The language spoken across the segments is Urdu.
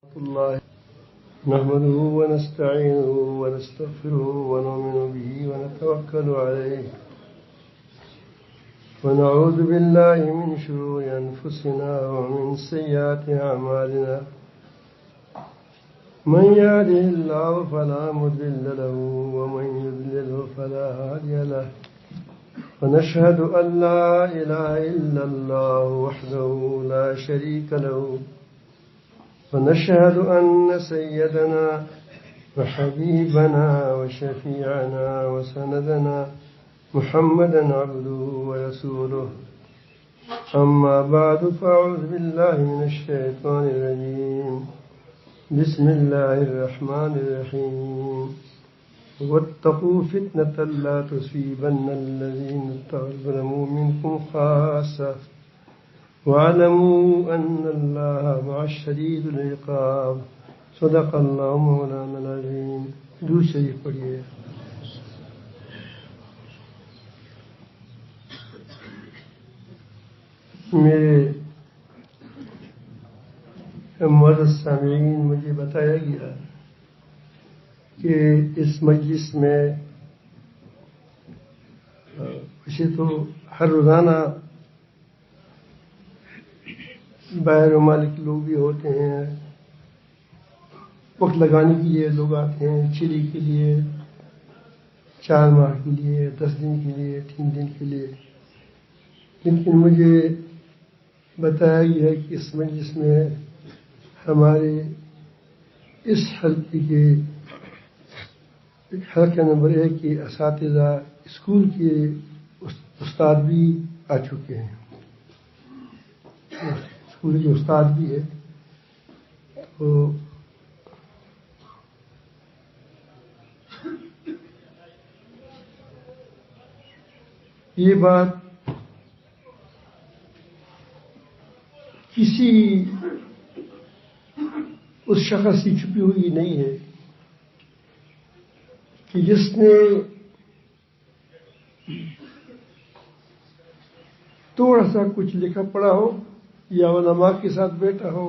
الله نحمده ونستعينه ونستغفره ونؤمن به ونتوكل عليه ونعوذ بالله من شرور أنفسنا ومن سيئات أعمالنا من يهده الله فلا مضل له ومن يضلله فلا هادي له ونشهد أن لا إله إلا الله وحده لا شريك له ونشهد أن سيدنا وحبيبنا وشفيعنا وسندنا محمدا عبده ورسوله أما بعد فأعوذ بالله من الشيطان الرجيم بسم الله الرحمن الرحيم واتقوا فتنة لا تصيبن الذين ظلموا منكم خاصة واعلموا أن الله مع الشديد العقاب صدق الله مولانا العظيم. دوسری پڑھیے. میرے معزز سامعین، مجھے بتایا گیا کہ اس مجلس میں ویسے تو ہر روزانہ باہر ممالک لوگ بھی ہوتے ہیں، وقت لگانے کے لیے لوگ آتے ہیں، چلی کے لیے، 4 ماہ کے لیے، 10 دن کے لیے، 3 دن کے لیے. لیکن مجھے بتایا گیا ہے کہ اس مجلس میں ہمارے اس حلقہ نمبر 1 کے اساتذہ، اسکول کے استاد بھی آ چکے ہیں. اسکول کے استاد بھی ہے. تو یہ بات کسی اس شخص کی چھپی ہوئی نہیں ہے کہ جس نے تھوڑا سا کچھ لکھا پڑھا ہو، یا علماء کے ساتھ بیٹھا ہو،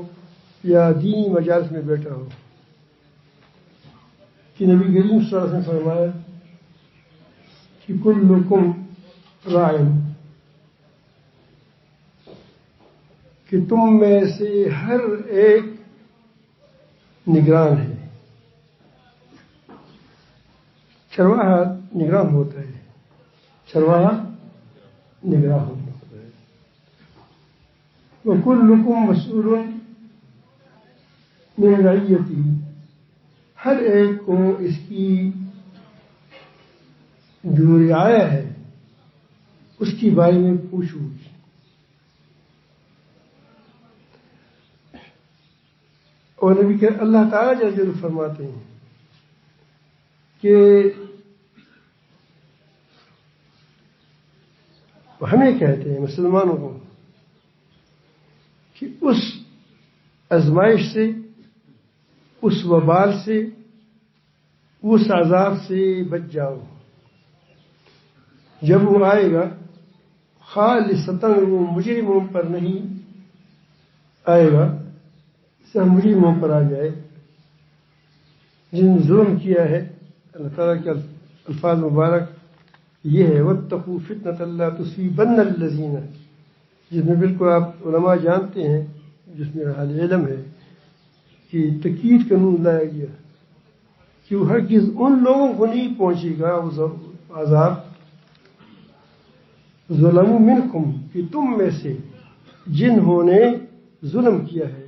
یا دینی مجالس میں بیٹھا ہو، کہ نبی کریم صلی اللہ علیہ وسلم نے فرمایا کہ کلکم راعٍ، کہ تم میں سے ہر ایک نگران ہے. چرواہا نگران ہوتا ہے، چرواہا نگران ہوتا ہے. وَكُلُّكُمْ مَسْئُولٌ مِنْ رَعِيَّتِهِ، ہر ایک کو اس کی جو رعایا ہے اس کی بارے میں پوچھو. اور نبی کہ اللہ تعالیٰ جل جلالہ فرماتے ہیں کہ ہمیں کہتے ہیں مسلمانوں کو کہ اس آزمائش سے، اس وبال سے، اس عذاب سے بچ جاؤ. جب وہ آئے گا خالصتاً، وہ مجرموں پر نہیں آئے گا، سب مجرموں پر آ جائے جن ظلم کیا ہے. اللہ تعالیٰ کے الفاظ مبارک یہ ہے وَاتَّقُوا فِتْنَةً لَا تُصِيبَنَّ الَّذِينَ، جس میں بالکل آپ علماء جانتے ہیں، جس میں حال علم ہے کہ تقید کا نون لایا گیا کہ وہ ہرگز ان لوگوں کو نہیں پہنچے گا وہ عذاب ظلموا منکم، کہ تم میں سے جنہوں نے ظلم کیا ہے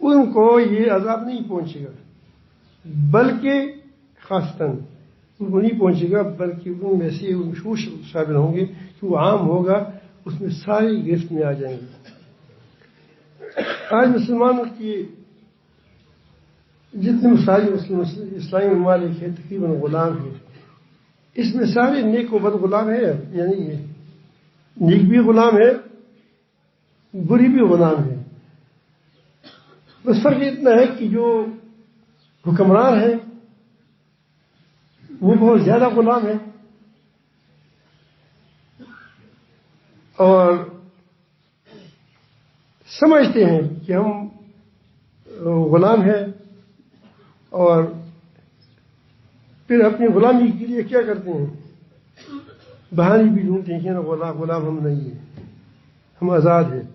ان کو یہ عذاب نہیں پہنچے گا، بلکہ خاصتاً ان کو نہیں پہنچے گا، بلکہ ان میں سے مشہور شامل ہوں گے کہ وہ عام ہوگا، اس میں ساری گرفت میں آ جائیں گے. آج مسلمانوں کی جتنے مسائل اسلامی ممالک ہیں تقریباً غلام ہیں. اس میں سارے نیک و بد غلام ہیں، یعنی نیک بھی غلام ہے، بری بھی غلام ہے. بس فرق اتنا ہے کہ جو حکمران ہے وہ بہت زیادہ غلام ہے، اور سمجھتے ہیں کہ ہم غلام ہے اور پھر اپنی غلامی کے لیے کیا کرتے ہیں؟ بہانے بھی ڈھونڈتے ہیں کہ غلام ہم نہیں ہیں، ہم آزاد ہیں،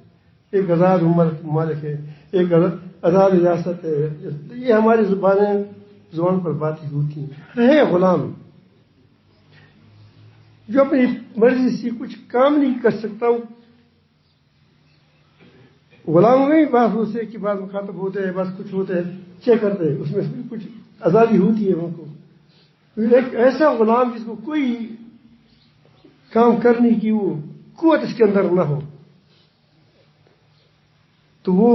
ایک آزاد مالک ہے، ایک آزاد ریاست ہے. یہ ہماری زبان پر باتیں ہوتی ہیں. ہے غلام جو اپنی مرضی سے کچھ کام نہیں کر سکتا ہوں. غلاموں میں بات ہوتے کہ بعض مخاطب ہوتے ہیں، بس کچھ ہوتے ہیں کیا کرتے ہیں، اس میں کچھ آزادی ہوتی ہے ان کو. ایک ایسا غلام جس کو کوئی کام کرنے کی وہ قوت اس کے اندر نہ ہو تو وہ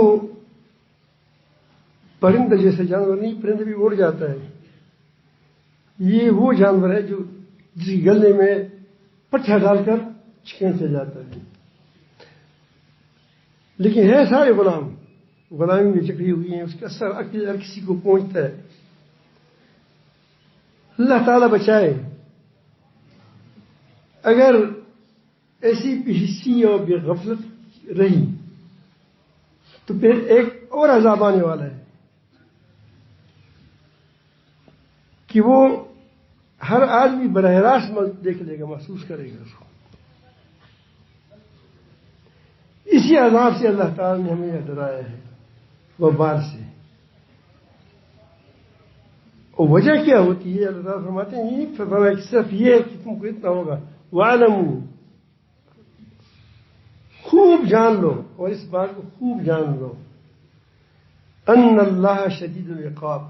پرندہ جیسے جانور نہیں، پرندہ بھی اڑ جاتا ہے. یہ وہ جانور ہے جو جس گلے میں پٹھا ڈال کر کھینچا جاتا ہے. لیکن ہے سارے غلامی میں جکڑی ہوئی ہیں، اس کا اثر ہر کسی کو پہنچتا ہے. اللہ تعالیٰ بچائے. اگر ایسی حصی اور بے غفلت رہی تو پھر ایک اور عذاب آنے والا ہے کہ وہ ہر آدمی براہ راست دیکھ لے گا، محسوس کرے گا اس کو. اسی عذاب سے اللہ تعالیٰ نے ہمیں ڈرایا ہے، وبال سے. اور وجہ کیا ہوتی ہے؟ اللہ تعالیٰ فرماتے ہیں فرمایا کہ صرف یہ ہے کہ تم کو اتنا ہوگا، وَاعْلَمُوا، خوب جان لو، اور اس بات کو خوب جان لو، ان اللہ شدید العقاب،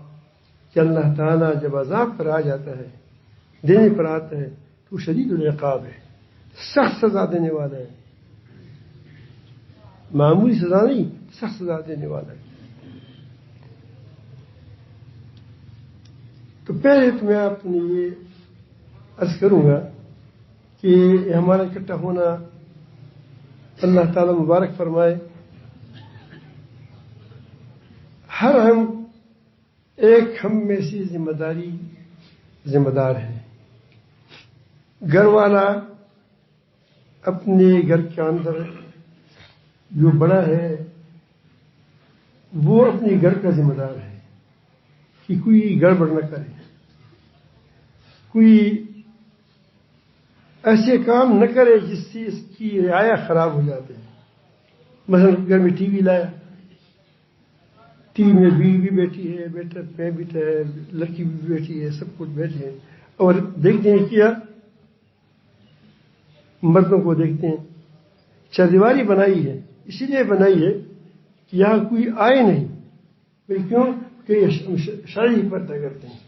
کہ اللہ تعالیٰ جب عذاب پر آ جاتا ہے، دینے پر آتا ہے تو وہ شدید العقاب ہے، سخت سزا دینے والا ہے. معمولی سزا نہیں، سخت سزا دینے والا ہے. تو پہلے تو میں اپنے یہ عرض کروں گا کہ ہمارا اکٹھا ہونا اللہ تعالیٰ مبارک فرمائے. ہر ہم میں سے ذمہ دار ہے. گھر والا اپنے گھر کے اندر جو بڑا ہے وہ اپنے گھر کا ذمہ دار ہے کہ کوئی گڑبڑ نہ کرے، کوئی ایسے کام نہ کرے جس سے اس کی رعایا خراب ہو جاتے ہیں. مثلا گھر میں ٹی وی لایا، ٹی وی میں بیوی بھی بیٹھی ہے، بیٹا میں بیٹھا ہے، لڑکی بھی بیٹھی ہے، سب کچھ بیٹھے ہیں اور دیکھتے ہیں کیا مردوں کو دیکھتے ہیں. چاردیواری بنائی ہے اسی لیے بنائی ہے کہ یہاں کوئی آئے نہیں. کیوں کہ شرعی پردہ کرتے ہیں.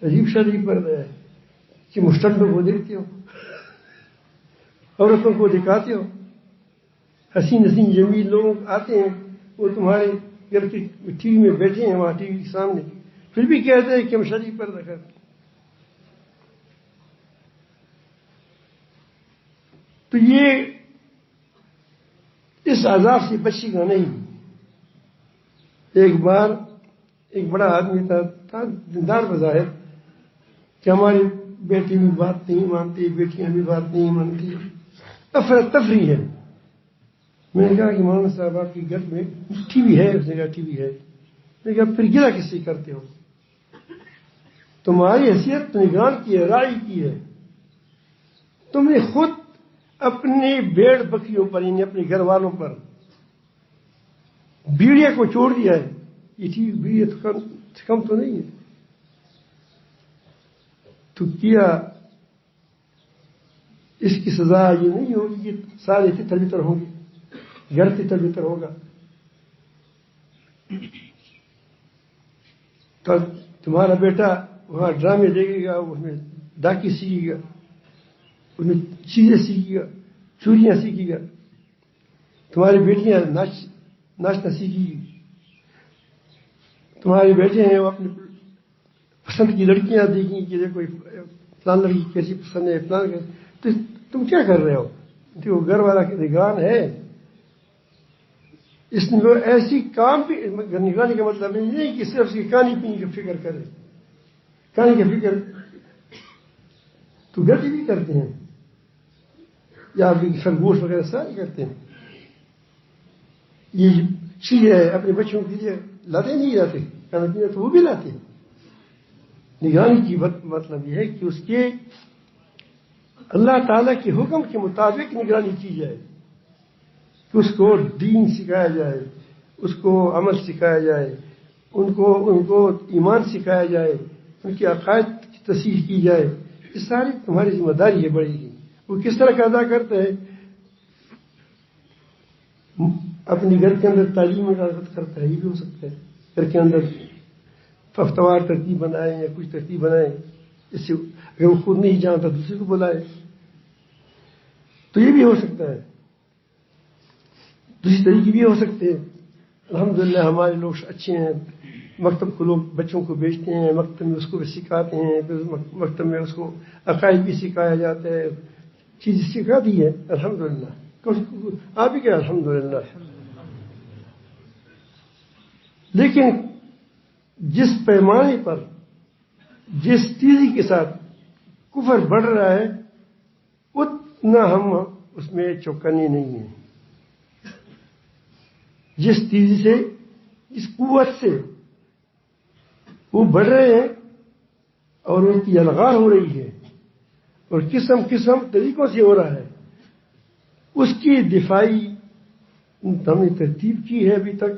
عجیب شرعی پردہ ہے کہ مستقبل کو دیکھتے ہو، عورتوں کو دکھاتے ہو. حسین جمیل لوگ آتے ہیں، وہ تمہارے گھر کی ٹی وی میں بیٹھے ہیں، وہاں ٹی وی کے سامنے، پھر بھی کہتے ہیں کہ ہم شرعی پردہ کرتے ہیں. تو یہ اس عذاب سے بچے گا نہیں. ایک بار ایک بڑا آدمی تھا دیندار بظاہر، کہ ہماری بیٹی بھی بات نہیں مانتی، بیٹیاں بھی بات نہیں مانتی، افراتفری ہے. میں نے کہا کہ مولانا صاحب آپ کے گھر میں ٹی وی ہے؟ اس نے کہا ٹی وی ہے. میں نے کہا پھر گلا کس سے کرتے ہو؟ تمہاری حیثیت نگران کی ہے، راعی کی ہے. تم نے خود اپنے بھیڑ بکریوں پر، یعنی اپنے گھر والوں پر بھیڑیا کو چھوڑ دیا ہے. یہ ٹی وی بھیڑیا کم تو نہیں ہے. تو کیا اس کی سزا یہ نہیں ہوگی کہ سارے تتر بتر ہوں گے، گھر تتر بتر ہوگا؟ تو تمہارا بیٹا وہاں ڈرامے دیکھے گا، اس میں ڈاکی سیکھے گا، اس میں چیزیں سیکھے گا، چوریاں سیکھے گا. تمہاری بیٹیاں ناچنا سیکھے گی. تمہارے بیٹے ہیں وہ اپنی پسند کی لڑکیاں دیکھیں کہ دیکھو فلان لڑکی کیسی پسند ہے، فلان کیسی. تو تم کیا کر رہے ہو؟ تو گھر والا کی نگران ہے. اس میں ایسی کام بھی نگرانی کا مطلب یہ نہیں کہ صرف اس کی کھانے پینے کی فکر کرے. کھانے کی فکر تو گھر بھی کرتے ہیں، یا خرگوش وغیرہ سارے کرتے ہیں. یہ چیز ہے اپنے بچوں کے لیے لاتے نہیں لاتے، کھانا پینا تو وہ بھی لاتے ہیں. نگرانی کی مطلب یہ ہے کہ اس کے اللہ تعالیٰ کے حکم کے مطابق نگرانی کی جائے، کہ اس کو دین سکھایا جائے، اس کو عمل سکھایا جائے، ان کو ایمان سکھایا جائے، ان کے عقائد کی تصحیح کی جائے. یہ ساری تمہاری ذمہ داری ہے بڑے گی. وہ کس طرح کا ادا کرتے ہیں؟ اپنی گھر کے اندر تعلیم میں رغبت کرتا ہے، یہ بھی ہو سکتا ہے. گھر کے اندر ہفتہ ترتیب بنائیں یا کچھ ترتیب بنائیں، اس سے اگر وہ خود نہیں جانتا دوسرے کو بلائے، تو یہ بھی ہو سکتا ہے. دوسری طریقے بھی ہو سکتے ہیں. الحمدللہ ہمارے لوگ اچھے ہیں، مکتب کو لوگ بچوں کو بھیجتے ہیں، مکتب میں اس کو بھی سکھاتے ہیں، پھر مکتب میں اس کو عقائد بھی سکھایا جاتا ہے، چیز سکھا دی ہے. الحمدللہ آپ ہی کیا الحمدللہ. لیکن جس پیمانے پر جس تیزی کے ساتھ کفر بڑھ رہا ہے اتنا ہم اس میں چوکنے نہیں ہیں. جس تیزی سے جس قوت سے وہ بڑھ رہے ہیں اور ان کی الغار ہو رہی ہے اور قسم قسم طریقوں سے ہو رہا ہے، اس کی دفاعی ہم نے ترتیب کی ہے ابھی تک،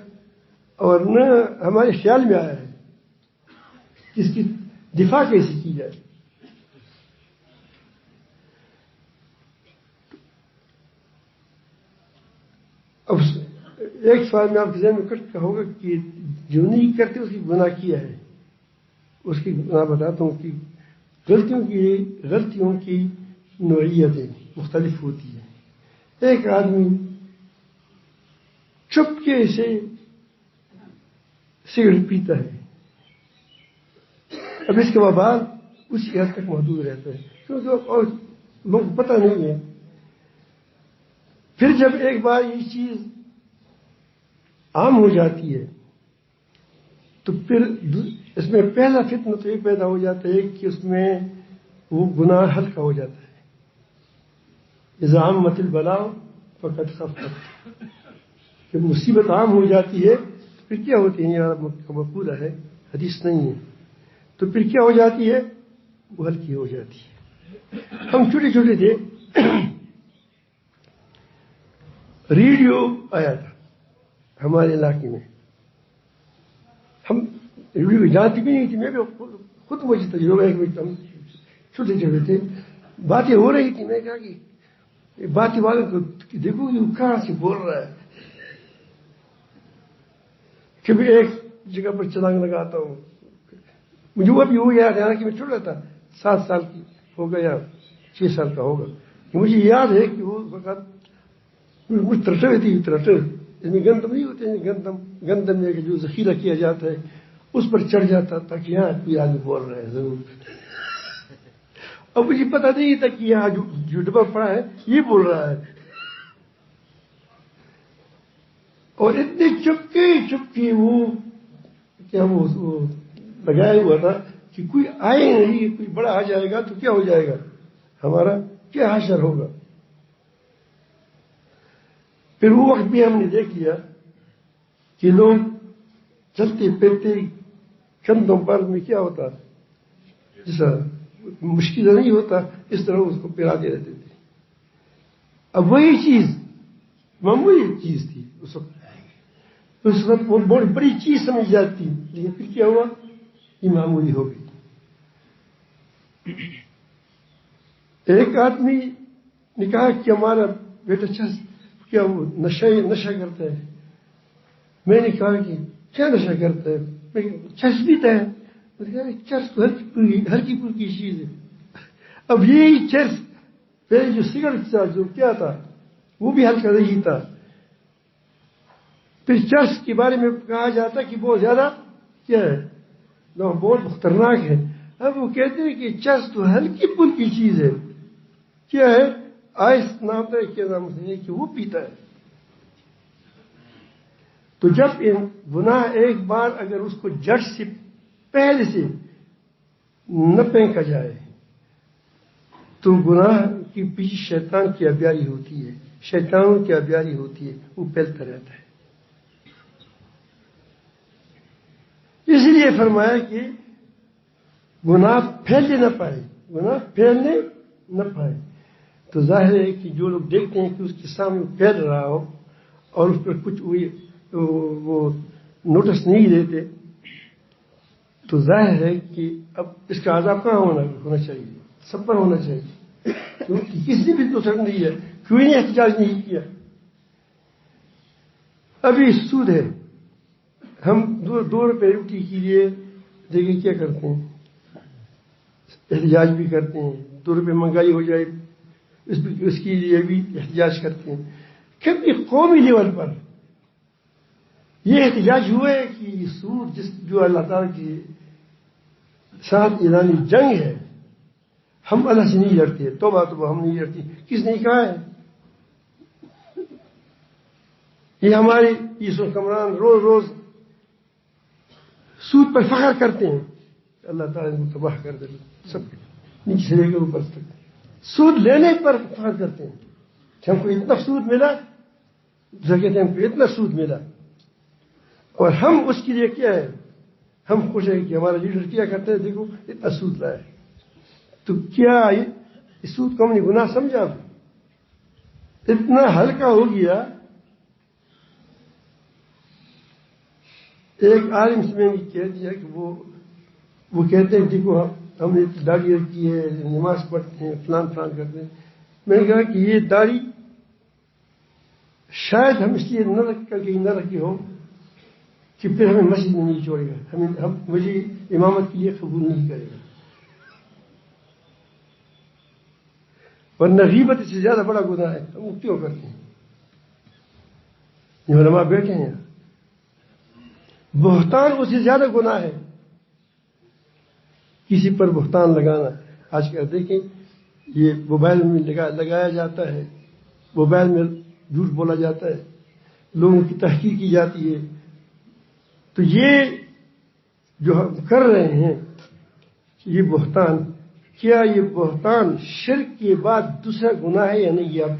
اور نہ ہمارے خیال میں آیا ہے کہ اس کی دفاع کیسے کی جائے. اب ایک سوال میں آپ کے ذہن میں کٹ ہوگا کہ جو نہیں کرتے اس کی گناہ کیا ہے. اس کی گناہ بتاتا ہوں کہ غلطیوں کی نوعیتیں مختلف ہوتی ہیں. ایک آدمی چپکے سے سگریٹ پیتا ہے، اب اس کے وبال اسی حد تک محدود رہتا ہے کیونکہ اور لوگوں کو پتہ نہیں ہے. پھر جب ایک بار یہ چیز عام ہو جاتی ہے تو پھر اس میں پہلا فتنہ تو یہ پیدا ہو جاتا ہے کہ اس میں وہ گناہ ہلکا ہو جاتا ہے. اذا عمت البلاء فقد خفت، جب مصیبت عام ہو جاتی ہے تو پھر کیا ہوتی ہے؟ یار مقولہ ہے، حدیث نہیں ہے. تو پھر کیا ہو جاتی ہے؟ وہ ہلکی ہو جاتی ہے. ہم چھوٹے چھوٹے تھے، ریڈیو آیا تھا ہمارے علاقے میں، ہم ریڈیو جانتی بھی نہیں تھی. میں بھی خود مجھے تجربہ ہے کہ ہم چھوٹے چھوٹے تھے، باتیں ہو رہی تھی. میں کہا کہ باتیں والوں کو دیکھو کہ وہ کہاں سے بول رہا ہے. کبھی ایک جگہ پر چھلانگ لگاتا ہوں. مجھے وہ بھی ہو گیا کہ میں چھوٹا تھا، 7 سال کی ہوگا یا 6 سال کا ہوگا. مجھے یاد ہے کہ وہ وقت کچھ ترٹر تھی، ترٹر اس میں گندم نہیں ہوتے ہیں، گندم میں جو ذخیرہ کیا جاتا ہے اس پر چڑھ جاتا تھا کہ یہاں کوئی آدمی بول رہا ہے ضرور. اب مجھے پتا نہیں تھا کہ یہاں جو ڈبہ پڑا ہے یہ بول رہا ہے. اور اتنے چپکے وہ کیا وہ لگایا ہوا تھا کہ کوئی آئے نہیں، کوئی بڑا آ جائے گا تو کیا ہو جائے گا، ہمارا کیا حشر ہوگا. پھر وہ وقت بھی ہم نے دیکھ لیا کہ لوگ چلتے پھرتے کندھوں پر میں کیا ہوتا، جیسا مشکل نہیں ہوتا اس طرح اس کو پھراتے رہتے تھے. اب وہی چیز معمولی چیز تھی اس وقت وہ بہت بڑی چیز سمجھ جاتی، لیکن پھر کیا ہوا، یہ معمولی ہو گئی. ایک آدمی نے کہا کہ ہمارا بیٹا کیا وہ نشہ کرتا ہے. میں نے کہا کہ کیا نشہ کرتا ہے؟ چرس پیتا ہے. میں نے کہا چرس تو ہلکی پھلکی چیز ہے. اب یہی چرس پہلے جو سگریٹ تھا جو کیا تھا وہ بھی ہلکا نہیں تھا. پھر چرس کے بارے میں کہا جاتا کہ بہت زیادہ کیا ہے، بہت خطرناک ہے. اب وہ کہتے ہیں کہ چرس تو ہلکی پھلکی چیز ہے، کیا ہے، آئس نام ہے کیا نام ہے کہ وہ پیتا ہے. تو جب گناہ ایک بار اگر اس کو جڑ سے پہلے سے نہ پھینکا جائے تو گناہ کی پیچھے شیطان کی آبیاری ہوتی ہے، شیطان کی آبیاری ہوتی ہے، وہ پھیلتا رہتا ہے. لیے فرمایا کہ گناہ پھیلنے نہ پائے، گناہ پھیلنے نہ پائے۔ تو ظاہر ہے کہ جو لوگ دیکھتے ہیں کہ اس کے سامنے پھیل رہا ہو اور اس پر کچھ وہ نوٹس نہیں دیتے، تو ظاہر ہے کہ اب اس کا عذاب کہاں ہونا چاہیے؟ سب پر ہونا چاہیے، کیونکہ کسی بھی دوسرا نہیں ہے، کوئی نے احتجاج نہیں کیا۔ ابھی سود ہے، ہم 2 روپے روٹی کے لیے دیکھیں کیا کرتے ہیں، احتجاج بھی کرتے ہیں۔ 2 روپے مہنگائی ہو جائے اس کے لیے بھی احتجاج کرتے ہیں۔ کبھی قومی لیول پر یہ احتجاج ہوا ہے کہ یہ سود جو اللہ تعالیٰ کے ساتھ اعلانی جنگ ہے، ہم اللہ سے نہیں لڑتے، توبہ ہم نہیں لڑتے، کس نے کہا ہے؟ یہ ہمارے اس حکمران روز روز سود پر فخر کرتے ہیں، اللہ تعالیٰ نے تباہ کر دے سب نیچے سے لے کر اوپر تک۔ سود لینے پر فخر کرتے ہیں کہ ہم کو اتنا سود ملا، کہتے ہیں ہم کو اتنا سود ملا، اور ہم اس کے لیے کیا ہے، ہم خوش ہیں کہ ہمارا لیڈر کیا کرتے ہیں، دیکھو اتنا سود لائے۔ تو کیا اس سود کو ہم نے گناہ سمجھا؟ اتنا ہلکا ہو گیا۔ ایک عالم سے میں نے کہہ دیا کہ وہ کہتے ہیں دیکھو ہم نے داڑھی رکھی ہے، نماز پڑھتے ہیں، فلان کرتے ہیں۔ میں نے کہا کہ یہ داڑھی شاید ہم اس لیے نہ رکھی ہو کہ پھر ہمیں مسجد میں نہیں چھوڑے گا، مجھے امامت کے لیے قبول نہیں کرے گا، ورنہ غیبت اس سے زیادہ بڑا گناہ ہے، ہم وہ کیوں کرتے ہیں؟ یہ علماء بیٹھے ہیں، بہتان اس سے زیادہ گناہ ہے، کسی پر بہتان لگانا۔ آج کل دیکھیں یہ موبائل میں لگایا جاتا ہے، موبائل میں جھوٹ بولا جاتا ہے، لوگوں کی تحقیر کی جاتی ہے۔ تو یہ جو ہم کر رہے ہیں یہ بہتان، کیا یہ بہتان شرک کے بعد دوسرا گناہ ہے یا نہیں؟ یہ آپ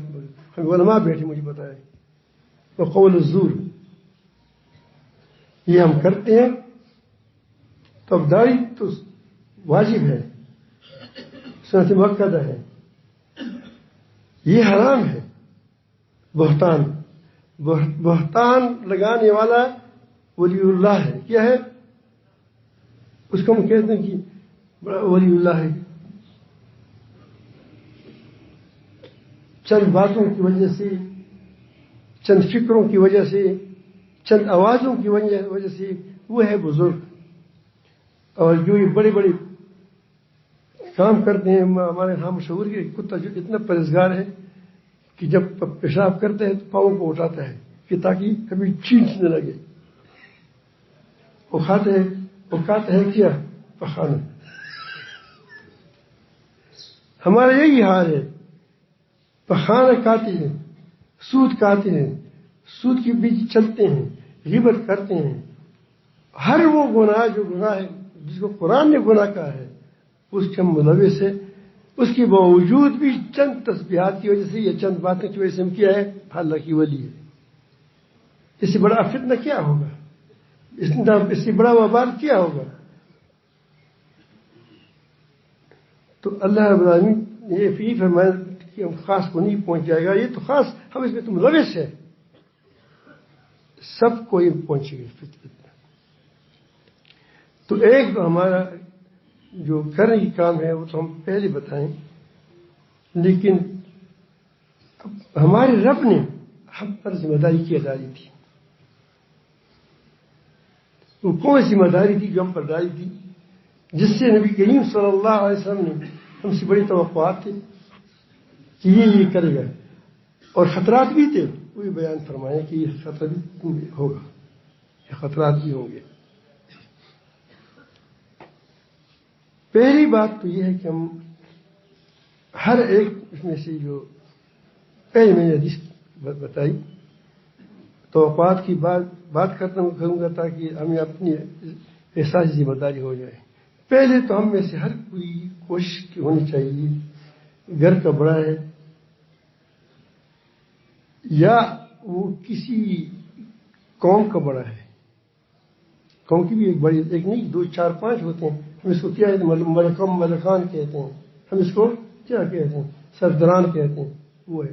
علماء بیٹھے مجھے بتائیں۔ وقول الزور یہ ہم کرتے ہیں، تو اب داڑھی تو واجب ہے، سنت مؤکدہ ہے، یہ حرام ہے۔ بہتان لگانے والا ولی اللہ ہے، کیا ہے؟ اس کو ہم کہتے ہیں کہ بڑا ولی اللہ ہے، چند باتوں کی وجہ سے، چند فکروں کی وجہ سے، چند آوازوں کی وجہ سے وہ ہے بزرگ۔ اور جو یہ بڑے بڑے کام کرتے ہیں، ہمارے یہاں مشہور ہے کتا جو اتنا پرہیزگار ہے کہ جب پیشاب کرتے ہیں تو پاؤں کو اٹھاتا ہے کہ تاکہ کبھی چینچ نہ لگے۔ وہ کھاتے ہیں کیا؟ پخانا۔ ہمارا یہی حال ہے، پخانا کھاتے ہیں، سود کھاتے ہیں، سود کے بیچ چلتے ہیں، غیبت کرتے ہیں۔ ہر وہ گناہ جو گناہ ہے جس کو قرآن نے گناہ کہا ہے اس کے ہم ملوث ہیں۔ اس کے باوجود بھی چند تسبیحات کی وجہ سے یا چند باتوں کی وجہ سے ہم کیا ہے؟ اللہ کی ولی ہے۔ اس سے بڑا فتنہ کیا ہوگا؟ اس سے بڑا وبال کیا ہوگا؟ تو اللہ رب العالمین نے یہ فرمایا کہ ہم خاص کو نہیں پہنچ جائے گا، یہ تو خاص ہم اس میں تو ملوث ہے، سب کو یہ پہنچے گا فتنہ۔ تو ایک تو ہمارا جو کرنے کی کام ہے وہ تو ہم پہلے بتائیں، لیکن ہمارے رب نے ہم پر ذمہ داری کی ڈالی تھی۔ وہ کون ذمہ داری تھی جو ہم پر ڈالی تھی، جس سے نبی کریم صلی اللہ علیہ وسلم نے ہم سے بڑی توقعات تھے کہ یہ کرے گا، اور خطرات بھی تھے، وہی بیان فرمائے کہ یہ خطرہ بھی ہوگا، یہ خطرات بھی ہوں گے۔ پہلی بات تو یہ ہے کہ ہم ہر ایک اس میں سے جو پہلے میں نے حدیث بتائی، توقعات کی بات کروں گا تاکہ ہمیں اپنی احساس ذمہ داری ہو جائے۔ پہلے تو ہم میں سے ہر کوئی کوشش ہونی چاہیے، گھر کا بڑا ہے یا وہ کسی قوم کا بڑا ہے قوم کی بھی ایک بڑی، ایک نہیں 2 4 5 ہوتے ہیں. ہم اس کو کیا کہتے ہیں؟ ملکان کہتے ہیں. ہم اس کو کیا کہتے ہیں؟ سردران کہتے ہیں. وہ ہے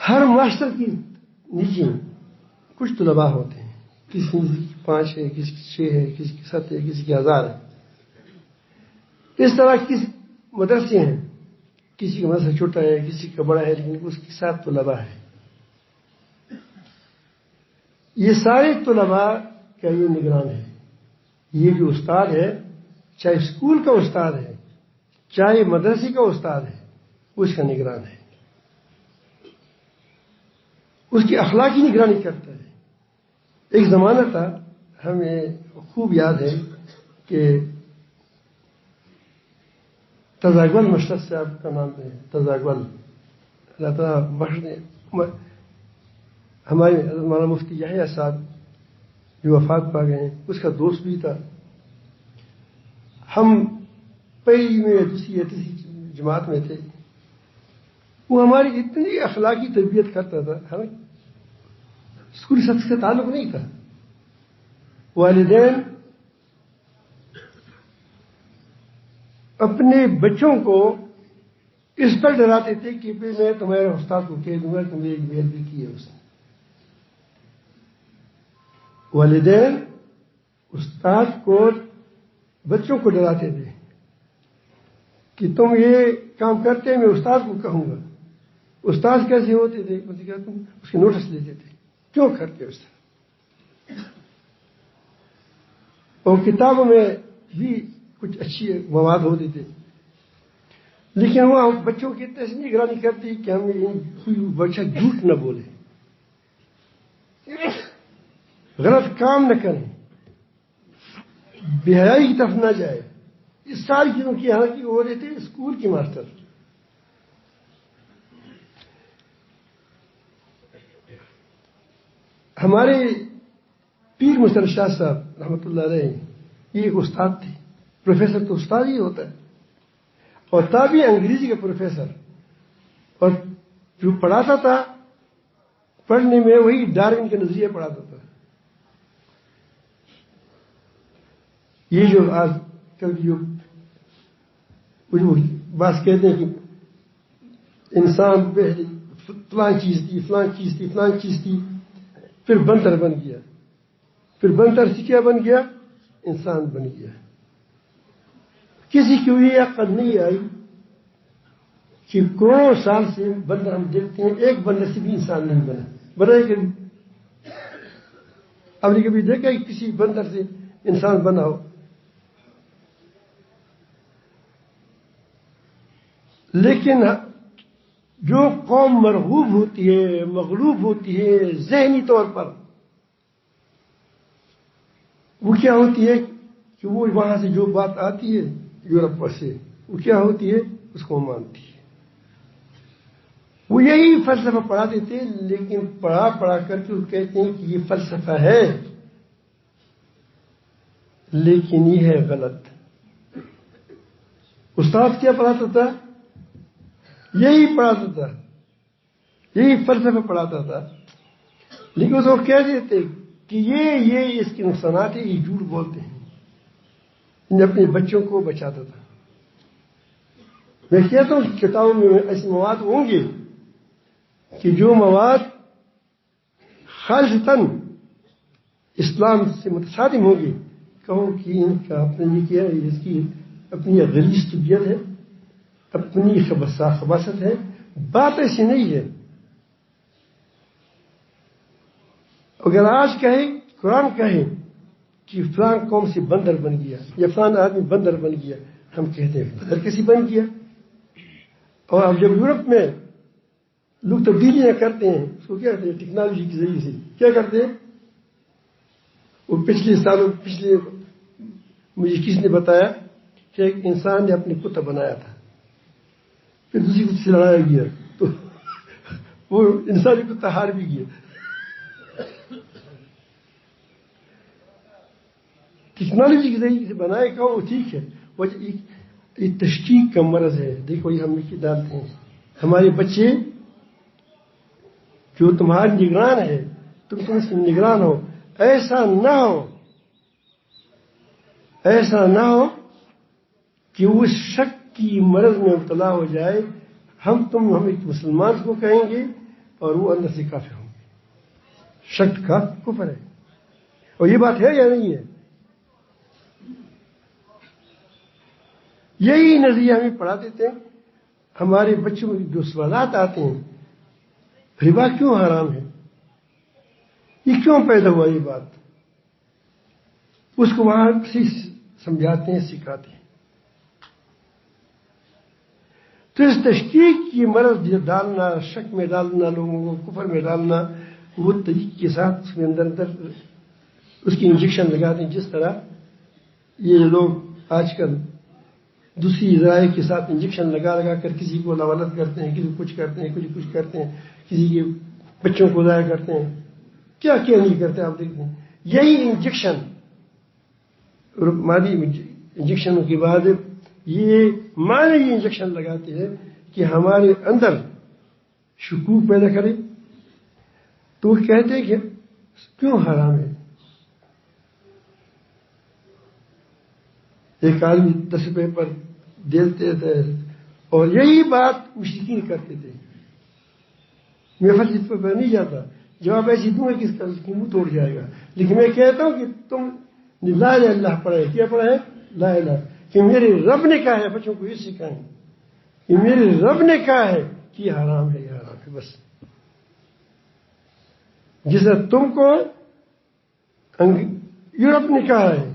ہر ماسٹر کی نیچے کچھ طلباء ہوتے ہیں. کسی 5 ہے، کسی کی 6 ہے، کسی کی 7 ہے، کسی کی 1000 ہے. اس طرح کسی مدرسے ہیں، کسی کا مدرسہ چھوٹا ہے، کسی کا بڑا ہے، لیکن اس کے ساتھ طلباء ہے. یہ سارے طلباء کا یہ نگران ہے. یہ جو استاد ہے، چاہے اسکول کا استاد ہے، چاہے مدرسے کا استاد ہے، اس کا نگران ہے. اس کی اخلاقی نگرانی کرتا ہے. ایک زمانہ تھا، ہمیں خوب یاد ہے کہ تزاگول مشرف صاحب کا نام ہے، تزاگول، اللہ تعالیٰ بخش دیں. ہمارے مولانا مفتی یحییٰ صاحب جو وفات پا گئے ہیں، اس کا دوست بھی تھا. ہم پہلی میں دوسری یا تیسری جماعت میں تھے. وہ ہماری اتنی اخلاقی تربیت کرتا تھا. ہمیں اسکولی سطح سے تعلق نہیں تھا. والدین اپنے بچوں کو اس پر ڈراتے تھے کہ میں تمہارے استاد کو کہہ دوں گا کہ میری بے ادبی کی ہے اس نے. والدین استاد کو، بچوں کو ڈراتے تھے کہ تم یہ کام کرتے، میں استاد کو کہوں گا. استاد کیسے ہوتے تھے؟ تم اس کے نوٹس لیتے تھے، کیوں کرتے اس طرح. اور کتابوں میں بھی کچھ اچھی مواد ہوتے تھے، لیکن وہ بچوں کی اتنی نگرانی کرتی کہ ہم کوئی بچہ جھوٹ نہ بولے، غلط کام نہ کریں، بے حیائی کی طرف نہ جائے. اس ساری چیزوں کی حالانکہ وہ ہوتے تھے اسکول کے ماسٹر. ہمارے پیر مسلم شاہ صاحب رحمۃ اللہ علیہ یہ ایک استاد تھے. پروفیسر تو استاد ہی ہوتا ہے، اور تھا بھی انگریزی کا پروفیسر. اور جو پڑھاتا تھا، پڑھنے میں وہی ڈارون کے نظریے پڑھاتا تھا. یہ جو آج کل جو بات کہتے ہیں کہ انسان پہلے فلاں چیز تھی، فلاں چیز تھی، فلاں چیز تھی، پھر بندر بن گیا، پھر بندر سے کیا بن گیا؟ انسان بن گیا. کسی کو یہ عقل نہیں آئی کہ کروڑوں سال سے بندر ہم دیکھتے ہیں، ایک بندر سے بھی انسان نہیں بنا. بنا کہ آپ نے کبھی دیکھا کہ کسی بندر سے انسان بنا ہو؟ لیکن جو قوم مرغوب ہوتی ہے، مغلوب ہوتی ہے ذہنی طور پر، وہ کیا ہوتی ہے کہ وہ وہاں سے جو بات آتی ہے یورپ پر سے، وہ کیا ہوتی ہے؟ اس کو مانتی ہے. وہ یہی فلسفہ پڑھاتے تھے، لیکن پڑھا کر کے وہ کہتے ہیں کہ یہ فلسفہ ہے، لیکن یہ ہے غلط. استاد کیا پڑھاتا تھا؟ یہی پڑھاتا تھا، یہی فلسفہ پڑھاتا تھا، لیکن اس کو کہہ دیتے کہ یہ اس کے نقصانات ہیں، یہ جھوٹ بولتے ہیں. اپنے بچوں کو بچاتا تھا. میں کہتا ہوں کہ کتابوں میں ایسے مواد ہوں گے کہ جو مواد خالصتاً اسلام سے متصادم ہوں گے. کہو کہ ان کا اپنے یہ کیا ہے، اس کی اپنی غلیظ طبیعت ہے، اپنی خباثت ہے. بات ایسی نہیں ہے. اگر آج کہیں، قرآن کہیں کہ فلاں قوم سے بندر بن گیا یا فلاں آدمی بندر بن گیا، ہم کہتے ہیں بندر کیسے بن گیا؟ اور اب جب یورپ میں لوگ تبدیلیاں کرتے ہیں، اس کو کیا کہتے ہیں؟ ٹیکنالوجی کے ذریعے سے کیا کرتے ہیں؟ وہ پچھلے سالوں مجھے کس نے بتایا کہ ایک انسان نے اپنی کتا بنایا تھا، پھر دوسری کتے سے لڑایا گیا تو وہ انسانی کتا ہار بھی گیا. ٹیکنالوجی کے ذریعے سے بنائے گا وہ ٹھیک ہے، وہ یہ تشکیک کا مرض ہے. دیکھو یہ ہم لکھ ڈالتے ہیں، ہمارے بچے جو تمہارے نگران ہے، تم اس میں نگران ہو، ایسا نہ ہو کہ وہ شک کی مرض میں مبتلا ہو جائے، ہم ایک مسلمان کو کہیں گے اور وہ اندر سے کافر ہوں گے۔ شک کا کفر ہے، اور یہ بات ہے یا نہیں ہے؟ یہی نظریہ ہمیں پڑھا دیتے ہیں۔ ہمارے بچوں میں جو سوالات آتے ہیں، ربا کیوں حرام ہے، یہ کیوں پیدا ہوا یہ بات، اس کو وہاں سے سمجھاتے ہیں، سکھاتے ہیں۔ تو اس تشکیک کی مرض ڈالنا، شک میں ڈالنا، لوگوں کو کفر میں ڈالنا، وہ طریقے کے ساتھ اس میں اندر اس کی انجیکشن لگاتے ہیں۔ جس طرح یہ لوگ آج کل دوسری ذرائع کے ساتھ انجیکشن لگا کر کسی کو لولد کرتے ہیں، کسی کو کچھ کرتے ہیں، کچھ کرتے ہیں، کسی کے بچوں کو ضائع کرتے ہیں، کیا نہیں کرتے آپ دیکھتے ہیں۔ یہی انجیکشن مادی انجیکشن کے بعد یہ معنوی انجیکشن لگاتے ہیں کہ ہمارے اندر شکوک پیدا کرے۔ تو وہ کہتے ہیں کہ کیوں حرام ہے۔ ایک آدمی 10 روپے پر دیتے تھے، اور یہی بات مشرکین کرتے تھے۔ میں فرض اس پر نہیں جاتا، جواب ایسی دوں گا کہ اس کا منہ توڑ جائے گا، لیکن میں کہتا ہوں کہ تم لا الہ الا اللہ پڑھے، کیا پڑھا ہے؟ لا الہ، کہ میرے رب نے کہا ہے، بچوں کو یہ سکھائیں کہ میرے رب نے کہا ہے کہ یہ حرام ہے، یہ حرام ہے، بس۔ جس طرح تم کو یورپ نے کہا ہے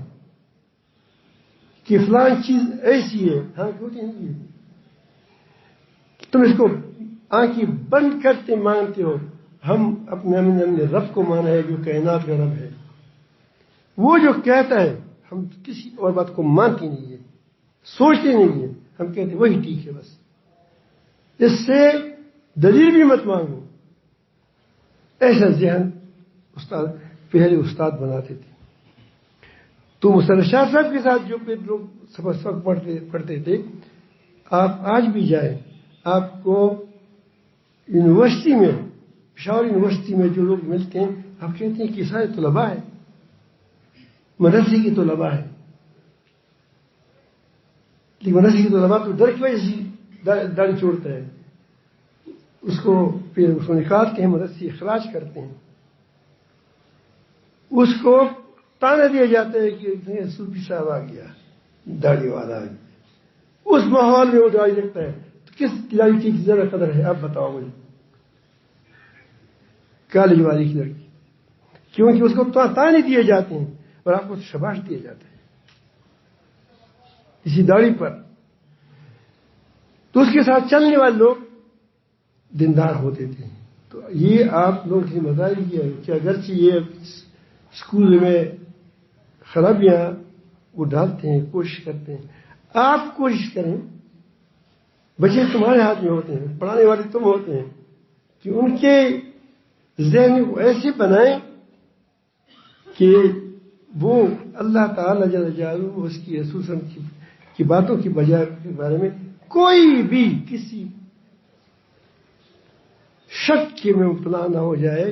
کہ فلان چیز ایسی ہے، ہاں ہوتی نہیں ہے، تم اس کو آنکھیں بند کرتے مانتے ہو۔ ہم اپنے رب کو مانا ہے جو کائنات کا رب ہے، وہ جو کہتا ہے، ہم کسی اور بات کو مانتے نہیں ہے، سوچتے نہیں ہیں، ہم کہتے ہیں وہی ٹھیک ہے، بس۔ اس سے دلیل بھی مت مانگو۔ ایسا ذہن پہلے استاد بناتے تھے۔ تو مسرر شاہ صاحب کے ساتھ جو لوگ سبق پڑھتے تھے، آپ آج بھی جائیں، آپ کو یونیورسٹی میں، پشاور یونیورسٹی میں جو لوگ ملتے ہیں، آپ کہتے ہیں کہ سارے طلباء ہیں، مدرسے کی طلباء ہیں، لیکن مدرسے کی طلباء تو ڈر کی وجہ سے داڑھی چھوڑتا ہے، اس کو پھر اس کو نکالتے ہیں، مدرسے اخراج کرتے ہیں، اس کو تانا دیا جاتا ہے کہ صوفی صاحب آ گیا، داڑھی والا آ گیا۔ اس ماحول میں وہ داڑھی رکھتا ہے، تو کس داڑھی کی زیادہ قدر ہے؟ آپ بتاؤ مجھے۔ کالج والی کی لڑکی، کیونکہ اس کو تانے دیے جاتے ہیں اور آپ کو شاباش دیا جاتا ہے اسی داڑھی پر۔ تو اس کے ساتھ چلنے والے لوگ دیندار ہوتے تھے۔ تو یہ آپ لوگ ذمہ داری کی ہے کہ اگرچہ یہ اسکول میں خرابیاں وہ ڈالتے ہیں، کوشش کرتے ہیں، آپ کوشش کریں، بچے تمہارے ہاتھ میں ہوتے ہیں، پڑھانے والے تم ہوتے ہیں، کہ ان کے ذہن کو ایسے بنائیں کہ وہ اللہ تعالی جل جلالہ اس کی رسول صلی اللہ علیہ وسلم کی باتوں کی بارے میں کوئی بھی کسی شک کے میں مبتلا نہ ہو جائے